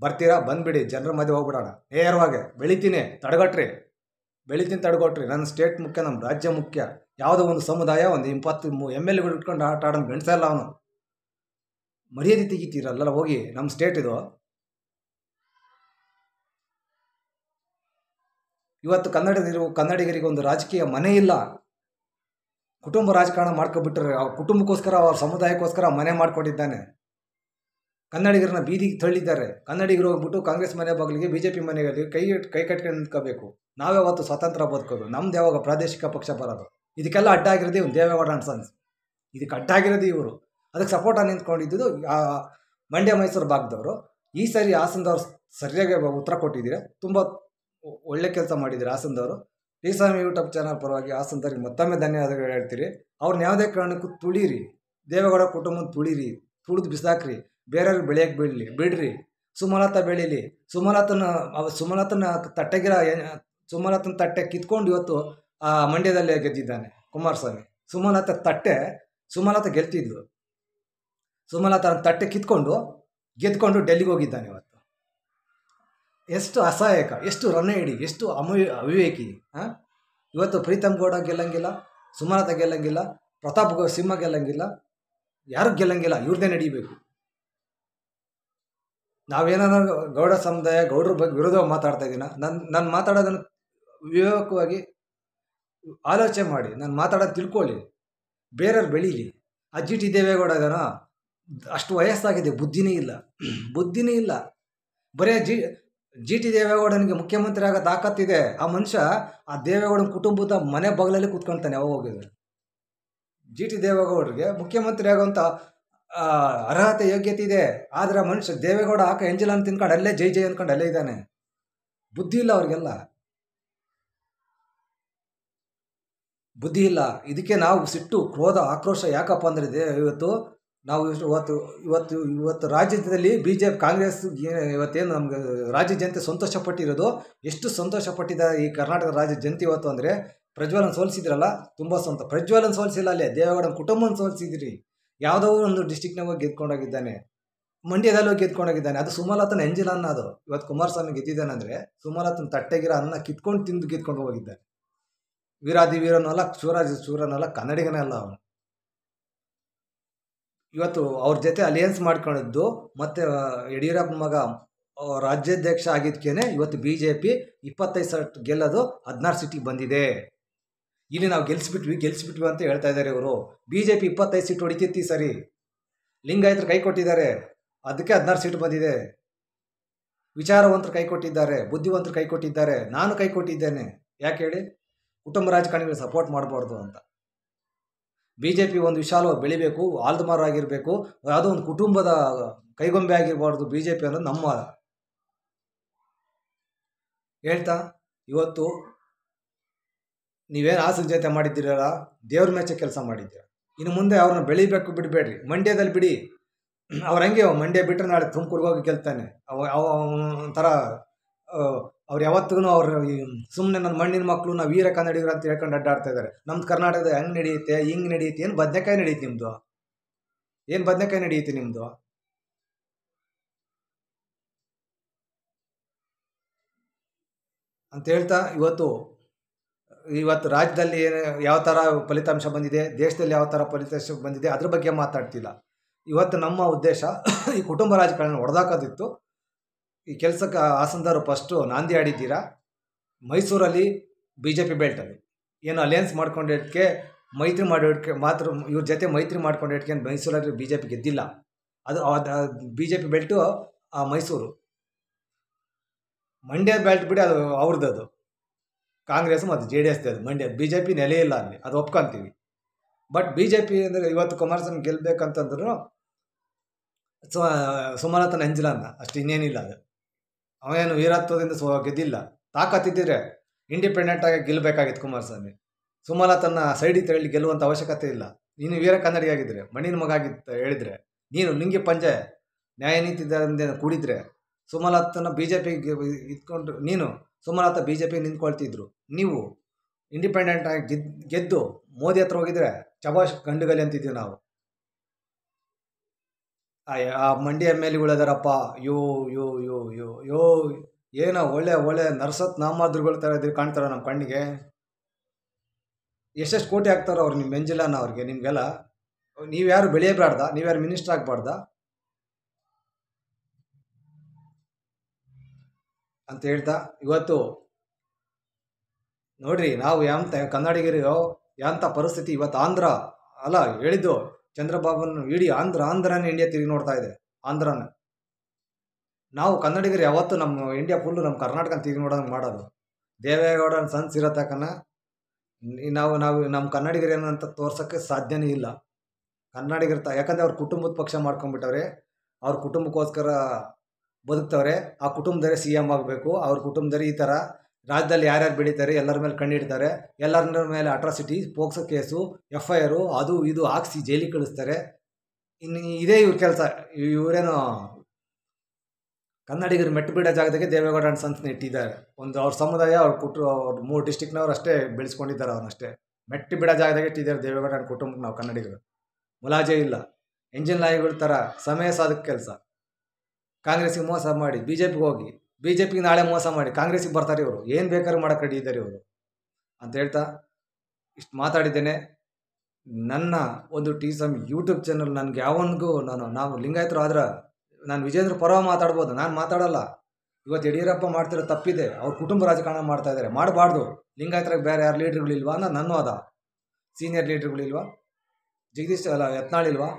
ಬರ್ತೀರಾ, ಬಂದುಬಿಡಿ, ಜನರ ಮಧ್ಯೆ ಹೋಗ್ಬಿಡೋಣ. ನೇರವಾಗಿ ಬೆಳಿತೀನಿ, ತಡೆಗಟ್ರಿ. ನನ್ನ ಸ್ಟೇಟ್ ಮುಖ್ಯ, ನಮ್ಮ ರಾಜ್ಯ ಮುಖ್ಯ. ಯಾವುದೋ ಒಂದು ಸಮುದಾಯ ಒಂದು 20 MLAಗಳು ಇಟ್ಕೊಂಡು ಆಟ ಆಡೋನು ಬೆಳೆಸಲ್ಲ. ಅವನು ಮರ್ಯಾದೆ ತೆಗಿತೀರಲ್ಲ ಹೋಗಿ. ನಮ್ಮ ಸ್ಟೇಟ್ ಇದು. ಇವತ್ತು ಕನ್ನಡಿಗರಿಗೆ ಒಂದು ರಾಜಕೀಯ ಮನೆ ಇಲ್ಲ. ಕುಟುಂಬ ರಾಜಕಾರಣ ಮಾಡ್ಕೊಬಿಟ್ರೆ, ಅವ್ರ ಕುಟುಂಬಕ್ಕೋಸ್ಕರ, ಅವ್ರ ಸಮುದಾಯಕ್ಕೋಸ್ಕರ ಮನೆ ಮಾಡ್ಕೊಂಡಿದ್ದಾನೆ. ಕನ್ನಡಿಗರನ್ನ ಬೀದಿಗೆ ತಳ್ಳಿದ್ದಾರೆ. ಕನ್ನಡಿಗರು ಹೋಗ್ಬಿಟ್ಟು ಕಾಂಗ್ರೆಸ್ ಮನೆ ಬಾಗಿಲಿಗೆ, BJP ಮನೆಗಳಿಗೆ ಕೈ ಕಟ್ಕೊಂಡು ನಿಂತ್ಕೋಬೇಕು. ನಾವ್ಯಾವತ್ತು ಸ್ವತಂತ್ರ ಬದುಕೋದು, ನಮ್ದು ಯಾವಾಗ ಪ್ರಾದೇಶಿಕ ಪಕ್ಷ ಬರೋದು? ಇದಕ್ಕೆಲ್ಲ ಅಡ್ಡ ಆಗಿರೋದು ಇವ್ನು ದೇವೇಗೌಡ ಅಂಡ್ ಸನ್ಸ್. ಇದಕ್ಕೆ ಅಡ್ಡ ಆಗಿರೋದು ಇವರು. ಅದಕ್ಕೆ ಸಪೋರ್ಟಾಗಿ ನಿಂತ್ಕೊಂಡಿದ್ದು ಮಂಡ್ಯ ಮೈಸೂರು ಭಾಗದವರು. ಈ ಸರಿ ಹಾಸನದವ್ರು ಸರಿಯಾಗಿ ಉತ್ತರ ಕೊಟ್ಟಿದ್ದೀರಾ. ತುಂಬ ಒಳ್ಳೆ ಕೆಲಸ ಮಾಡಿದ್ದೀರಿ ಹಾಸನದವರು. T ಸ್ವಾಮಿ ಯೂಟ್ಯೂಬ್ ಚಾನಲ್ ಪರವಾಗಿ ಹಾಸನದವ್ರಿಗೆ ಮತ್ತೊಮ್ಮೆ ಧನ್ಯವಾದಗಳು ಹೇಳ್ತೀರಿ. ಅವ್ರನ್ನ ಯಾವುದೇ ಕಾರಣಕ್ಕೂ ತುಳಿರಿ, ದೇವೇಗೌಡ ಕುಟುಂಬನ ತುಳಿದು ಬಿಸಾಕ್ರಿ. ಬೇರೆಯವ್ರಿಗೆ ಬೆಳೆಯೋಕ್ಕೆ ಬಿಡ್ರಿ. ಸುಮಲತಾ ಬೆಳೀಲಿ. ಸುಮಲತನ ತಟ್ಟೆ ಕಿತ್ಕೊಂಡು ಇವತ್ತು ಮಂಡ್ಯದಲ್ಲೇ ಗೆದ್ದಿದ್ದಾನೆ ಕುಮಾರಸ್ವಾಮಿ. ಸುಮಲತಾ ಗೆಲ್ತಿದ್ಲು. ಸುಮಲತನ ತಟ್ಟೆ ಗೆದ್ಕೊಂಡು ಡೆಲ್ಲಿಗೆ ಹೋಗಿದ್ದಾನೆ ಇವತ್ತು. ಎಷ್ಟು ಅಸಹಾಯಕ, ಎಷ್ಟು ರನ್ನೈಡಿ, ಎಷ್ಟು ಅವಿವೇಕಿ. ಇವತ್ತು ಪ್ರೀತಮ್ ಗೌಡ ಗೆಲ್ಲಂಗಿಲ್ಲ, ಸುಮಲತಾ ಗೆಲ್ಲಂಗಿಲ್ಲ, ಪ್ರತಾಪ್ ಸಿಂಹ ಗೆಲ್ಲಂಗಿಲ್ಲ, ಯಾರು ಗೆಲ್ಲಂಗಿಲ್ಲ. ಇವ್ರದ್ದೇ ನಡೀಬೇಕು. ನಾವೇನಾದ್ರು ಗೌಡ ಸಮುದಾಯ, ಗೌಡ್ರ ಬಗ್ಗೆ ವಿರೋಧವಾಗಿ ಮಾತಾಡ್ತಾ ಇದ್ದೀನ? ನಾನು ಮಾತಾಡೋದನ್ನು ವಿವೇಕವಾಗಿ ಆಲೋಚನೆ ಮಾಡಿ ನಾನು ಮಾತಾಡೋದು ತಿಳ್ಕೊಳ್ಳಿ. ಬೇರೆಯವ್ರು ಬೆಳೀಲಿ. ಆ GT ದೇವೇಗೌಡ ಇದನ್ನ ಅಷ್ಟು ವಯಸ್ಸಾಗಿದೆ, ಬುದ್ಧಿನೇ ಇಲ್ಲ. ಬರೀ GT ದೇವೇಗೌಡನಿಗೆ ಮುಖ್ಯಮಂತ್ರಿ ಆಗೋ ತಾಕತ್ತಿದೆ. ಆ ಮನುಷ್ಯ ಆ ದೇವೇಗೌಡನ ಕುಟುಂಬದ ಮನೆ ಬಾಗಿಲಲ್ಲಿ ಕೂತ್ಕೊಳ್ತಾನೆ. ಯಾವಾಗ ಹೋಗಿದ್ರೆ GT ದೇವೇಗೌಡರಿಗೆ ಮುಖ್ಯಮಂತ್ರಿ ಆಗೋಂಥ ಅರ್ಹತೆ ಯೋಗ್ಯತೆ ಇದೆ. ಆದರೆ ಮನುಷ್ಯ ದೇವೇಗೌಡ ಎಂಜಲನ್ನು ತಿನ್ಕೊಂಡು ಅಲ್ಲೇ ಜೈ ಅಂದ್ಕೊಂಡು ಅಲ್ಲೇ ಇದ್ದಾನೆ. ಬುದ್ಧಿ ಇಲ್ಲ ಅವ್ರಿಗೆಲ್ಲ, ಬುದ್ಧಿ ಇಲ್ಲ. ಇದಕ್ಕೆ ನಾವು ಸಿಟ್ಟು, ಕ್ರೋಧ, ಆಕ್ರೋಶ ಯಾಕಪ್ಪ ಅಂದರೆ ಇವತ್ತು ರಾಜ್ಯದಲ್ಲಿ BJP ಕಾಂಗ್ರೆಸ್ ಇವತ್ತೇನು ನಮ್ಗೆ ರಾಜ್ಯ ಜನತೆ ಸಂತೋಷ ಪಟ್ಟಿರೋದು, ಎಷ್ಟು ಸಂತೋಷ ಪಟ್ಟಿದ್ದಾರೆ ಈ ಕರ್ನಾಟಕ ರಾಜ್ಯ ಜನತೆ ಇವತ್ತು ಅಂದರೆ ಪ್ರಜ್ವಲನ್ ಸೋಲಿಸಿದ್ರಲ್ಲ, ತುಂಬ ಪ್ರಜ್ವಲನ್ ಸೋಲಿಸಿಲ್ಲ, ಅಲ್ಲೇ ದೇವೇಗೌಡನ ಕುಟುಂಬನ ಸೋಲಿಸಿದ್ರಿ. ಯಾವುದೋ ಒಂದು ಡಿಸ್ಟಿಕ್ನಾಗ ಹೋಗಿ ಗೆದ್ಕೊಂಡೋಗಿದ್ದಾನೆ, ಮಂಡ್ಯದಲ್ಲಿ ಹೋಗಿ ಗೆದ್ಕೊಂಡೋಗಿದ್ದಾನೆ. ಅದು ಸುಮಲತನ ಎಂಜಿಲ್ ಅನ್ನ. ಅದು ಇವತ್ತು ಕುಮಾರಸ್ವಾಮಿ ಗೆದ್ದಿದ್ದಾನೆ ಅಂದರೆ ಸುಮಲತನ ತಟ್ಟೆಗಿರೋ ಅನ್ನ ಕಿತ್ಕೊಂಡು ಗೆದ್ಕೊಂಡು ಹೋಗಿದ್ದಾನೆ. ವೀರಾದಿ ವೀರನಲ್ಲ, ಶೂರನಲ್ಲ, ಕನ್ನಡಿಗನೇ ಅಲ್ಲ ಅವನು. ಇವತ್ತು ಅವ್ರ ಜೊತೆ ಅಲಿಯನ್ಸ್ ಮಾಡ್ಕೊಂಡಿದ್ದು ಮತ್ತು ಯಡಿಯೂರಪ್ಪ ಮಗ ರಾಜ್ಯಾಧ್ಯಕ್ಷ ಆಗಿದ್ದಕ್ಕೇನೆ ಇವತ್ತು BJP 25 ಸೀಟ್ ಗೆಲ್ಲೋದು 16 ಸೀಟಿಗೆ ಬಂದಿದೆ. ಇಲ್ಲಿ ನಾವು ಗೆಲ್ಲಿಸ್ಬಿಟ್ವಿ ಅಂತ ಹೇಳ್ತಾ ಇದ್ದಾರೆ ಇವರು. BJP 25 ಸೀಟ್ ಹೊಡಿತಿತ್ತು ಸರಿ. ಲಿಂಗಾಯತರು ಕೈ ಕೊಟ್ಟಿದ್ದಾರೆ. ಅದಕ್ಕೆ 16 ಸೀಟು ಬಂದಿದೆ. ವಿಚಾರವಂತರು ಕೈ ಕೊಟ್ಟಿದ್ದಾರೆ, ಬುದ್ಧಿವಂತರು ಕೈ ಕೊಟ್ಟಿದ್ದಾರೆ, ನಾನು ಕೈ ಕೊಟ್ಟಿದ್ದೇನೆ. ಯಾಕೆ ಹೇಳಿ? ಕುಟುಂಬ ರಾಜಕಾರಣಿಗಳು ಸಪೋರ್ಟ್ ಮಾಡಬಾರ್ದು ಅಂತ. ಬಿ ಜೆ ಪಿ ಒಂದು ವಿಶಾಲವಾಗಿ ಬೆಳಿಬೇಕು, ಆಲ್ದಮಾರ್ ಆಗಿರಬೇಕು, ಯಾವುದೋ ಒಂದು ಕುಟುಂಬದ ಕೈಗೊಂಬೆ ಆಗಿರಬಾರ್ದು ಬಿ ಜೆ ಪಿ ಅನ್ನೋದು ನಮ್ಮ ವಾದ. ಹೇಳ್ತಾ ಇವತ್ತು ನೀವೇನು ಹಾಸನ ಜೊತೆ ಮಾಡಿದ್ದೀರಲ್ಲ, ದೇವ್ರ ಮೆಚ್ಚ ಕೆಲಸ ಮಾಡಿದ್ದೀರ. ಇನ್ನು ಮುಂದೆ ಅವ್ರನ್ನ ಬೆಳಿಬೇಕು ಬಿಡಬೇಡ್ರಿ. ಮಂಡ್ಯದಲ್ಲಿ ಬಿಡಿ, ಅವ್ರು ಹಂಗೆ ಮಂಡ್ಯ ಬಿಟ್ಟರೆ ನಾಳೆ ತುಮಕೂರಿಗೆ ಹೋಗಿ ಗೆಲ್ತಾನೆ. ಒಂಥರ ಅವ್ರು ಯಾವತ್ತೂ ಅವ್ರು ಸುಮ್ಮನೆ ನನ್ನ ಮಣ್ಣಿನ ಮಕ್ಕಳು, ನಾವು ವೀರ ಕನ್ನಡಿಗರು ಅಂತ ಹೇಳ್ಕೊಂಡು ಅಡ್ಡಾಡ್ತಾ ಇದ್ದಾರೆ. ನಮ್ದು ಕರ್ನಾಟಕದ ಹೆಂಗೆ ನಡೆಯುತ್ತೆ, ಹಿಂಗೆ ನಡೆಯುತ್ತೆ, ಏನು ಬದನೆಕಾಯಿ ನಡೆಯುತ್ತೆ ನಿಮ್ಮದು? ಏನು ಬದನೆಕಾಯಿ ನಡೆಯುತ್ತೆ ನಿಮ್ಮದು? ಅಂತ ಹೇಳ್ತಾ ಇವತ್ತು ರಾಜ್ಯದಲ್ಲಿ ಯಾವ ಥರ ಫಲಿತಾಂಶ ಬಂದಿದೆ, ದೇಶದಲ್ಲಿ ಯಾವ ಥರ ಫಲಿತಾಂಶ ಬಂದಿದೆ ಅದ್ರ ಬಗ್ಗೆ ಮಾತಾಡ್ತಿಲ್ಲ. ಇವತ್ತು ನಮ್ಮ ಉದ್ದೇಶ ಈ ಕುಟುಂಬ ರಾಜಕಾರಣ ಹೊಡೆದಾಕೋದಿತ್ತು. ಈ ಕೆಲಸಕ್ಕೆ ಹಾಸನದವರು ಫಸ್ಟು ನಾಂದಿ ಆಡಿದ್ದೀರಾ. ಮೈಸೂರಲ್ಲಿ ಬಿ ಜೆ ಪಿ ಬೆಲ್ಟಲ್ಲಿ ಏನು ಅಲಯನ್ಸ್ ಮಾಡ್ಕೊಂಡಿದ್ದಕ್ಕೆ ಮೈತ್ರಿ ಮಾಡೋದಕ್ಕೆ ಮಾತ್ರ ಇವ್ರ ಜೊತೆ ಮೈತ್ರಿ ಮಾಡ್ಕೊಂಡಿದ್ದಕ್ಕೆ ಮೈಸೂರಲ್ಲಿ ಬಿ ಜೆ ಪಿ ಗೆದ್ದಿಲ್ಲ. ಅದು B J P belt Mysuru. Mandya belt ಬಿಡಿ, ಅದು ಅವ್ರದ್ದು. ಅದು ಕಾಂಗ್ರೆಸ್ ಮತ್ತು ಜೆ ಡಿ ಎಸ್ ಅದು. ಮಂಡ್ಯ ಬಿ ಜೆ ಪಿ ನೆಲೆ ಇಲ್ಲ ಅಲ್ಲಿ, ಅದು ಒಪ್ಕೊಂತೀವಿ. ಬಟ್ ಬಿ ಜೆ ಪಿ ಅಂದರೆ ಇವತ್ತು ಕುಮಾರಸ್ವಾಮಿ ಗೆಲ್ಲಬೇಕಂತಂದ್ರೂ ಸುಮಲತಾ ನಂಜಿಲ್ಲ ಅಂತ ಅಷ್ಟು, ಇನ್ನೇನಿಲ್ಲ. ಅದು ಅವೇನು ವೀರತ್ವದಿಂದ ಗೆದ್ದಿಲ್ಲ. ತಾಕತ್ತಿದ್ದರೆ ಇಂಡಿಪೆಂಡೆಂಟಾಗಿ ಗೆಲ್ಲಬೇಕಾಗಿತ್ತು ಕುಮಾರಸ್ವಾಮಿ. ಸುಮಲತನ್ನ ಸೈಡಿಗೆ ತಳ್ಳಿ ಗೆಲ್ಲುವಂಥ ಅವಶ್ಯಕತೆ ಇಲ್ಲ. ನೀನು ವೀರ ಕನ್ನಡಿಯಾಗಿದ್ದರೆ, ಮಣ್ಣಿನ ಮಗ ಆಗಿತ್ತು ಹೇಳಿದರೆ, ನೀನು ನಿಂಗೆ ಪಂಜೆ ನ್ಯಾಯ ನೀತಿಯಿಂದ ಕೂಡಿದ್ರೆ ಸುಮಲತನ ಬಿ ಜೆ ಪಿಗೆ ಇಟ್ಕೊಂಡು ನೀನು ಸುಮಲತಾ ಬಿ ಜೆ ಪಿಗೆ ನಿಂತ್ಕೊಳ್ತಿದ್ರು. ನೀವು ಇಂಡಿಪೆಂಡೆಂಟಾಗಿ ಗೆದ್ದು ಮೋದಿ ಹತ್ರ ಹೋಗಿದ್ರೆ ಚಬಾಷ್ ಗಂಡುಗಲಿ ಅಂತಿದ್ದೀವಿ ನಾವು. ಆ ಮಂಡ್ಯ ಎಮ್ ಎಲ್ ಎಗಳದಾರಪ್ಪ, ಯೋ ಏನೋ ಒಳ್ಳೆ ನರ್ಸತ್ ನಾಮಾದ್ರುಗಳ ಥರ ಇದ್ರೆ ಕಾಣ್ತಾರ ನಮ್ಮ ಕಣ್ಣಿಗೆ. ಎಷ್ಟೆಷ್ಟು ಕೋಟಿ ಹಾಕ್ತಾರೋ ಅವ್ರು ನಿಮ್ಮ ಮೆಂಜಿಲ್ಲನ ಅವ್ರಿಗೆ. ನಿಮಗೆಲ್ಲ ನೀವ್ಯಾರು ಬೆಳೆಯಬಾರ್ದ? ನೀವ್ಯಾರು ಮಿನಿಸ್ಟರ್ ಆಗಬಾರ್ದ ಅಂತ ಹೇಳ್ತಾ ಇವತ್ತು ನೋಡ್ರಿ, ನಾವು ಕನ್ನಡಿಗರಿಗೋ ಯಾಂಥ ಪರಿಸ್ಥಿತಿ ಇವತ್ತು. ಆಂಧ್ರ ಅಲ್ಲ ಹೇಳಿದ್ದು, ಚಂದ್ರಬಾಬುನ ಇಡೀ ಆಂಧ್ರನೇ ಇಂಡಿಯಾ ತಿರುಗಿ ನೋಡ್ತಾ ಇದೆ. ಆಂಧ್ರನ ನಾವು ಕನ್ನಡಿಗರು ಯಾವತ್ತು ನಮ್ಮ ಇಂಡಿಯಾ ಫುಲ್ಲು ನಮ್ಮ ಕರ್ನಾಟಕ ತಿರುಗಿ ನೋಡೋಂಗೆ ಮಾಡೋದು. ದೇವೇಗೌಡನ ಸನ್ಸ್ ಇರೋ ತಕ್ಕನ ನಾವು ನಮ್ಮ ಕನ್ನಡಿಗರು ಏನಂತ ತೋರ್ಸೋಕ್ಕೆ ಸಾಧ್ಯನೇ ಇಲ್ಲ. ಕನ್ನಡಿಗರ ಯಾಕಂದರೆ ಅವ್ರ ಕುಟುಂಬದ ಪಕ್ಷ ಮಾಡ್ಕೊಂಡ್ಬಿಟ್ಟವ್ರೆ. ಅವ್ರ ಕುಟುಂಬಕ್ಕೋಸ್ಕರ ಬದುಕ್ತವ್ರೆ. ಆ ಕುಟುಂಬದವರೇ ಸಿ ಎಮ್ ಆಗಬೇಕು. ಅವ್ರ ಕುಟುಂಬದವರೇ ಈ ಥರ ರಾಜ್ಯದಲ್ಲಿ ಯಾರ್ಯಾರು ಬೆಳೀತಾರೆ ಎಲ್ಲರ ಮೇಲೆ ಕಣ್ಣಿಡ್ತಾರೆ. ಎಲ್ಲರ ಮೇಲೆ ಅಟ್ರಾಸಿಟಿ, ಪೋಕ್ಸೋ ಕೇಸು, FIR ಅದು ಇದು ಹಾಕ್ಸಿ ಜೈಲಿಗೆ ಕಳಿಸ್ತಾರೆ. ಇನ್ನು ಇದೇ ಇವ್ರ ಕೆಲಸ. ಇವರೇನೋ ಕನ್ನಡಿಗರು ಮೆಟ್ಟು ಬಿಡೋ ಜಾಗದಾಗೆ ದೇವೇಗೌಡನ ಸಂಸ್ಥೆ ಇಟ್ಟಿದ್ದಾರೆ. ಒಂದು ಅವ್ರ ಸಮುದಾಯ ಅವ್ರ ಅವ್ರ 3 ಡಿಸ್ಟಿಕ್ನವ್ರು ಅಷ್ಟೇ ಬೆಳೆಸ್ಕೊಂಡಿದ್ದಾರೆ. ಅವನಷ್ಟೇ ಮೆಟ್ಟು ಬಿಡೋ ಜಾಗದಾಗೆ ಇಟ್ಟಿದ್ದಾರೆ ದೇವೇಗೌಡನ ಕುಟುಂಬಕ್ಕೆ. ನಾವು ಕನ್ನಡಿಗರು ಮುಲಾಜೆ ಇಲ್ಲ. ಎಂಜಿನ್ ನಾಯಿಗಳ ಥರ ಸಮಯ ಸಾಧಕ ಕೆಲಸ. ಕಾಂಗ್ರೆಸ್ಸಿಗೆ ಮೋಸ ಮಾಡಿ ಬಿ ಜೆ ಪಿಗೆ ಹೋಗಿ, ಬಿ ಜೆ ಪಿಗೆ ನಾಳೆ ಮೋಸ ಮಾಡಿ ಕಾಂಗ್ರೆಸ್ಸಿಗೆ ಬರ್ತಾರೆ ಇವರು. ಏನು ಬೇಕಾದ್ರೂ ಮಾಡೋಕ್ಕೆ ರೆಡಿ ಇದ್ದಾರೆ ಇವರು ಅಂತ ಹೇಳ್ತಾ ಇಷ್ಟು ಮಾತಾಡಿದ್ದೇನೆ. ನನ್ನ ಒಂದು TSM ಯೂಟ್ಯೂಬ್ ಚಾನಲ್ ನನಗೆ ಯಾವನಿಗೂ ನಾವು ಲಿಂಗಾಯತರು ಆದ್ರೆ ನಾನು ವಿಜೇಂದ್ರ ಪರವ ಮಾತಾಡ್ಬೋದು, ನಾನು ಮಾತಾಡೋಲ್ಲ. ಇವತ್ತು ಯಡಿಯೂರಪ್ಪ ಮಾಡ್ತಿರೋ ತಪ್ಪಿದೆ. ಅವ್ರ ಕುಟುಂಬ ರಾಜಕಾರಣ ಮಾಡ್ತಾ ಇದ್ದಾರೆ, ಮಾಡಬಾರ್ದು. ಲಿಂಗಾಯತರಾಗಿ ಬೇರೆ ಯಾರು ಲೀಡ್ರುಗಳಿಲ್ವಾ ಅನ್ನೋದು ನನ್ನ ವಾದ. ಸೀನಿಯರ್ ಲೀಡ್ರುಗಳಿಲ್ವಾ? ಜಗದೀಶ್ ಯತ್ನಾಳ್ ಇಲ್ವಾ?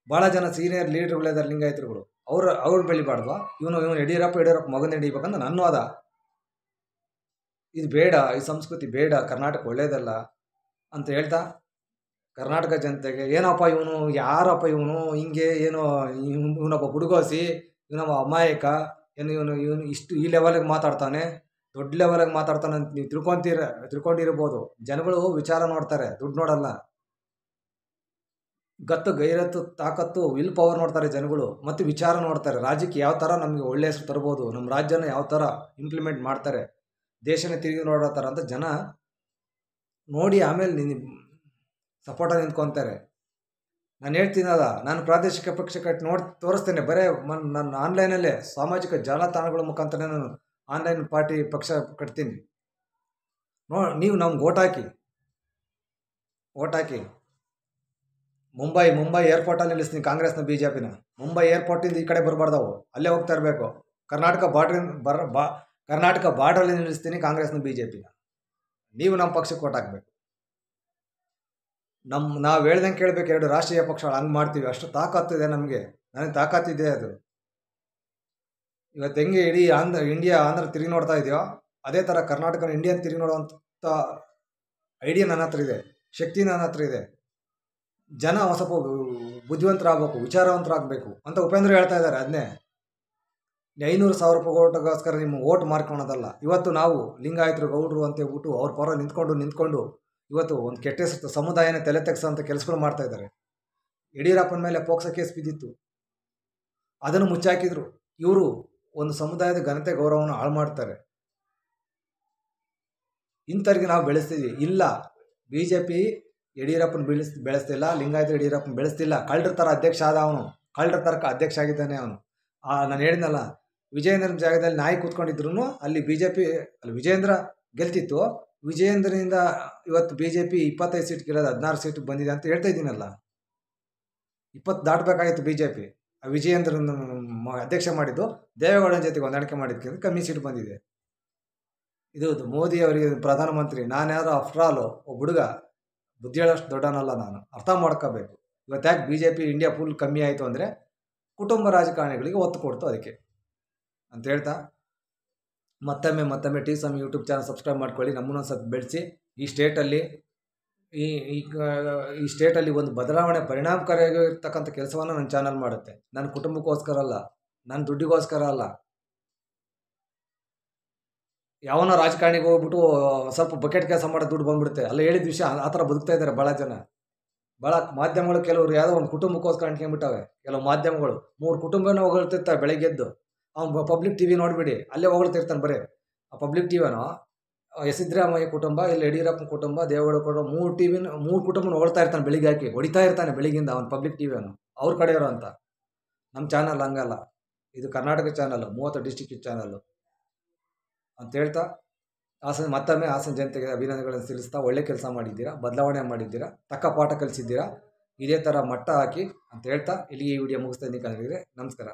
ಭಾಳ ಜನ ಸೀನಿಯರ್ ಲೀಡ್ರುಗಳಿದ್ದಾರೆ ಲಿಂಗಾಯತರುಗಳು. ಅವ್ರು ಬೆಳಿಬಾರ್ದು. ಇವನು ಯಡಿಯೂರಪ್ಪ ಮಗನ ಹಿಡಿಬೇಕಂತ ನನ್ನ ವಾದ. ಇದು ಬೇಡ, ಈ ಸಂಸ್ಕೃತಿ ಬೇಡ, ಕರ್ನಾಟಕ ಒಳ್ಳೇದಲ್ಲ ಅಂತ ಹೇಳ್ತಾ ಕರ್ನಾಟಕ ಜನತೆಗೆ ಏನಪ್ಪ ಇವನು, ಯಾರಪ್ಪ ಇವನು, ಹಿಂಗೆ ಏನೋ ಇವನೊಬ್ಬ ಹುಡುಗೋಸಿ, ಇವನೊಬ್ಬ ಅಮಾಯಕ, ಇವನು ಇಷ್ಟು ಈ ಲೆವೆಲಿಗೆ ಮಾತಾಡ್ತಾನೆ, ದೊಡ್ಡ ಲೆವೆಲಿಗೆ ಮಾತಾಡ್ತಾನೆ ಅಂತ ನೀವು ತಿಳ್ಕೊಂಡಿರ್ಬೋದು. ಜನಗಳು ವಿಚಾರ ನೋಡ್ತಾರೆ, ದುಡ್ಡು ನೋಡಲ್ಲ. ಗತ್ತು, ಗೈರತ್ತು, ತಾಕತ್ತು, ವಿಲ್ ಪವರ್ ನೋಡ್ತಾರೆ ಜನಗಳು, ಮತ್ತು ವಿಚಾರ ನೋಡ್ತಾರೆ. ರಾಜ್ಯಕ್ಕೆ ಯಾವ ಥರ ನಮಗೆ ಒಳ್ಳೆಯ ಹೆಸರು ತರ್ಬೋದು, ನಮ್ಮ ರಾಜ್ಯನ ಯಾವ ಥರ ಇಂಪ್ಲಿಮೆಂಟ್ ಮಾಡ್ತಾರೆ, ದೇಶನೇ ತಿರುಗಿ ನೋಡೋ ಥರ ಅಂತ ಜನ ನೋಡಿ ಆಮೇಲೆ ಸಪೋರ್ಟಾಗಿ ನಿಂತ್ಕೊತಾರೆ. ನಾನು ಹೇಳ್ತೀನಲ್ಲ, ನಾನು ಪ್ರಾದೇಶಿಕ ಪಕ್ಷ ತೋರಿಸ್ತೇನೆ. ಬರೀ ನನ್ನ ಆನ್ಲೈನಲ್ಲೇ ಸಾಮಾಜಿಕ ಜಾಲತಾಣಗಳ ಮುಖಾಂತರ ನಾನು ಆನ್ಲೈನ್ ಪಾರ್ಟಿ ಪಕ್ಷ ಕಟ್ತೀನಿ. ನೀವು ನಮ್ಗೆ ಓಟ್ ಹಾಕಿ ಮುಂಬೈ ಏರ್ಪೋರ್ಟಲ್ಲಿ ನಿಲ್ಲಿಸ್ತೀನಿ ಕಾಂಗ್ರೆಸ್ನ BJPನ. ಮುಂಬೈ ಏರ್ಪೋರ್ಟಿಂದ ಈ ಕಡೆ ಬರಬಾರ್ದವು, ಅಲ್ಲೇ ಹೋಗ್ತಾ ಇರಬೇಕು. ಕರ್ನಾಟಕ ಬಾರ್ಡ್ರಲ್ಲಿ ನಿಲ್ಲಿಸ್ತೀನಿ ಕಾಂಗ್ರೆಸ್ನ BJPನ. ನೀವು ನಮ್ಮ ಪಕ್ಷಕ್ಕೆ ಓಟ್ ಹಾಕಬೇಕು. ನಾವು ಹೇಳ್ದಂಗೆ ಕೇಳಬೇಕು. 2 ರಾಷ್ಟ್ರೀಯ ಪಕ್ಷಗಳು ಹಂಗೆ ಮಾಡ್ತೀವಿ, ಅಷ್ಟು ತಾಕತ್ತಿದೆ ನಮಗೆ. ನನಗೆ ತಾಕತ್ತಿದೆ ಅದು. ಇವತ್ತು ಹೆಂಗೆ ಇಡೀ ಇಂಡಿಯಾ ಆಂಧ್ರ ತಿರುಗಿ ನೋಡ್ತಾ ಇದೆಯೋ ಅದೇ ಥರ ಕರ್ನಾಟಕ ಇಂಡಿಯನ್ ತಿರುಗಿ ನೋಡುವಂಥ ಐಡಿಯಾ ನನ್ನ ಹತ್ರ ಇದೆ, ಶಕ್ತಿ ನನ್ನ ಹತ್ರ ಇದೆ. ಜನ ಸ್ವಲ್ಪ ಬುದ್ಧಿವಂತರಾಗಬೇಕು, ವಿಚಾರವಂತರಾಗಬೇಕು ಅಂತ ಉಪೇಂದ್ರ ಹೇಳ್ತಾ ಇದ್ದಾರೆ. ಅದನ್ನೇ 500,000 ರೂಪಾಯಿ ಓಟ್ಗೋಸ್ಕರ ನಿಮ್ಮ ಓಟ್ ಮಾರ್ಕೊಳೋದಲ್ಲ. ಇವತ್ತು ನಾವು ಲಿಂಗಾಯತರು ಗೌಡ್ರು ಅಂತ ಹೇಳ್ಬಿಟ್ಟು ಅವ್ರ ಪರ ನಿಂತ್ಕೊಂಡು ಇವತ್ತು ಒಂದು ಕೆಟ್ಟ ಹೆಸರು ಸಮುದಾಯನ ತಲೆ ತೆಗ್ಸೋಂಥ ಕೆಲಸಗಳು ಮಾಡ್ತಾ ಇದ್ದಾರೆ. ಯಡಿಯೂರಪ್ಪನ ಮೇಲೆ ಪೋಕ್ಸೋ ಕೇಸ್ ಬಿದ್ದಿತ್ತು, ಅದನ್ನು ಮುಚ್ಚಾಕಿದ್ರು. ಇವರು ಒಂದು ಸಮುದಾಯದ ಘನತೆ ಗೌರವವನ್ನು ಹಾಳು ಮಾಡ್ತಾರೆ. ಇಂಥವ್ರಿಗೆ ನಾವು ಬೆಳೆಸ್ತೀವಿ ಇಲ್ಲ. BJP ಯಡಿಯೂರಪ್ಪನ ಬೆಳೆಸ್ತಿಲ್ಲ, ಲಿಂಗಾಯತ ಯಡಿಯೂರಪ್ಪನ ಬೆಳೆಸ್ತಿಲ್ಲ. ಕಳ್ಳರ ಥರ ಅಧ್ಯಕ್ಷ ಆದ ಅವನು, ಕಳ್ಳರ ಥರ ಅಧ್ಯಕ್ಷ ಆಗಿದ್ದಾನೆ ಅವನು. ನಾನು ಹೇಳಿದ್ನಲ್ಲ, ವಿಜಯೇಂದ್ರನ ಜಾಗದಲ್ಲಿ ನಾಯಿ ಕೂತ್ಕೊಂಡಿದ್ರು ಅಲ್ಲಿ ವಿಜಯೇಂದ್ರ ಗೆಲ್ತಿತ್ತು. ವಿಜಯೇಂದ್ರನಿಂದ ಇವತ್ತು BJP 25 ಸೀಟ್ ಗೆಲ್ಲೋದು 16 ಸೀಟ್ ಬಂದಿದೆ ಅಂತ ಹೇಳ್ತಾ ಇದ್ದೀನಲ್ಲ. 20 ದಾಟಬೇಕಾಗಿತ್ತು BJP. ವಿಜಯೇಂದ್ರನ ಅಧ್ಯಕ್ಷ ಮಾಡಿದ್ದು ದೇವೇಗೌಡನ ಜೊತೆಗೆ ಹೊಂದಾಣಿಕೆ ಮಾಡಿದ್ದಕ್ಕೆ ಕಮ್ಮಿ ಸೀಟ್ ಬಂದಿದೆ. ಇದು ಮೋದಿ ಅವರಿಗೆ ಪ್ರಧಾನಮಂತ್ರಿ. ನಾನ್ಯಾರು ಆಫ್ಟರ್ ಆಲ್ ಒಬ್ಬ ಹುಡುಗ, ಬುದ್ಧಿ ಹೇಳೋಷ್ಟು ದೊಡ್ಡನಲ್ಲ ನಾನು. ಅರ್ಥ ಮಾಡ್ಕೋಬೇಕು. ಇವತ್ತು ಯಾಕೆ BJP ಇಂಡಿಯಾ ಫುಲ್ ಕಮ್ಮಿ ಆಯಿತು ಅಂದರೆ ಕುಟುಂಬ ರಾಜಕಾರಣಿಗಳಿಗೆ ಒತ್ತು ಕೊಡ್ತು ಅದಕ್ಕೆ ಅಂತ ಹೇಳ್ತಾ, ಮತ್ತೊಮ್ಮೆ ಟಿ ಸ್ವಾಮಿ ಯೂಟ್ಯೂಬ್ ಚಾನಲ್ ಸಬ್ಸ್ಕ್ರೈಬ್ ಮಾಡ್ಕೊಳ್ಳಿ. ನಮ್ಮನ್ನು ಸ್ವಲ್ಪ ಬೆಳೆಸಿ. ಈ ಸ್ಟೇಟಲ್ಲಿ ಒಂದು ಬದಲಾವಣೆ ಪರಿಣಾಮಕಾರಿಯಾಗಿರ್ತಕ್ಕಂಥ ಕೆಲಸವನ್ನು ನನ್ನ ಚಾನಲ್ ಮಾಡುತ್ತೆ. ನನ್ನ ಕುಟುಂಬಕ್ಕೋಸ್ಕರ ಅಲ್ಲ, ನನ್ನ ದುಡ್ಡಿಗೋಸ್ಕರ ಅಲ್ಲ. ಯಾವನೋ ರಾಜಕಾರಣಿಗೆ ಹೋಗ್ಬಿಟ್ಟು ಸ್ವಲ್ಪ ಬಕೆಟ್ ಕೆಲಸ ಮಾಡೋ ದುಡ್ಡು ಬಂದ್ಬಿಡುತ್ತೆ. ಅಲ್ಲ ಹೇಳಿದ ವಿಷಯ ಆ ಥರ ಬದುಕ್ತಾ ಇದ್ದಾರೆ ಭಾಳ ಜನ. ಭಾಳ ಮಾಧ್ಯಮಗಳು ಕೆಲವರು ಯಾವುದೋ ಒಂದು ಕುಟುಂಬಕ್ಕೋಸ್ಕರ ಅಂಟ್ಕೊಂಡ್ಬಿಟ್ಟವೆ. ಕೆಲವು ಮಾಧ್ಯಮಗಳು 3 ಕುಟುಂಬನ ಹೊಗಳ್ತಿರ್ತಾರೆ ಬೆಳಗ್ಗೆದ್ದು. ಅವ್ನು ಪಬ್ಲಿಕ್ TV ನೋಡಿಬಿಡಿ, ಅಲ್ಲೇ ಹೊಗಳ್ತಿರ್ತಾನೆ ಬರೀ. ಆ ಪಬ್ಲಿಕ್ ಟಿವಿನೋ ಸಿದ್ದರಾಮಯ್ಯ ಕುಟುಂಬ, ಇಲ್ಲಿ ಯಡಿಯೂರಪ್ಪನ ಕುಟುಂಬ, ದೇವೇಗೌಡ ಕುಟುಂಬ, 3 ಕುಟುಂಬನ ಹೊಗಳ್ತಾ ಇರ್ತಾನೆ ಬೆಳಿಗ್ಗೆ ಹಾಕಿ. ಹೊಡಿತಾ ಇರ್ತಾನೆ ಬೆಳಗ್ಗಿಂದ ಅವನು ಪಬ್ಲಿಕ್ ಟಿವಿಯನ್ನು. ಅವ್ರ ಕಡೆಯವರು ಅಂತ. ನಮ್ಮ ಚಾನಲ್ ಹಂಗಲ್ಲ. ಇದು ಕರ್ನಾಟಕ ಚಾನಲ್ಲು, 30 ಡಿಸ್ಟಿಕ್ ಚಾನಲ್ಲು ಅಂತ ಹೇಳ್ತಾ, ಮತ್ತೊಮ್ಮೆ ಹಾಸನ ಜನತೆಗೆ ಅಭಿನಂದನೆಗಳನ್ನು ಸಲ್ಲಿಸ್ತಾ, ಒಳ್ಳೆ ಕೆಲಸ ಮಾಡಿದ್ದೀರಾ, ಬದಲಾವಣೆ ಮಾಡಿದ್ದೀರಾ, ತಕ್ಕ ಪಾಠ ಕಲಿಸಿದ್ದೀರಾ. ಇದೇ ಥರ ಮಟ್ಟ ಹಾಕಿ ಅಂತ ಹೇಳ್ತಾ ಇಲ್ಲಿಗೆ ಈ ವಿಡಿಯೋ ಮುಗಿಸ್ತಾ ಇದ್ದೀನಿ. ನಮಸ್ಕಾರ.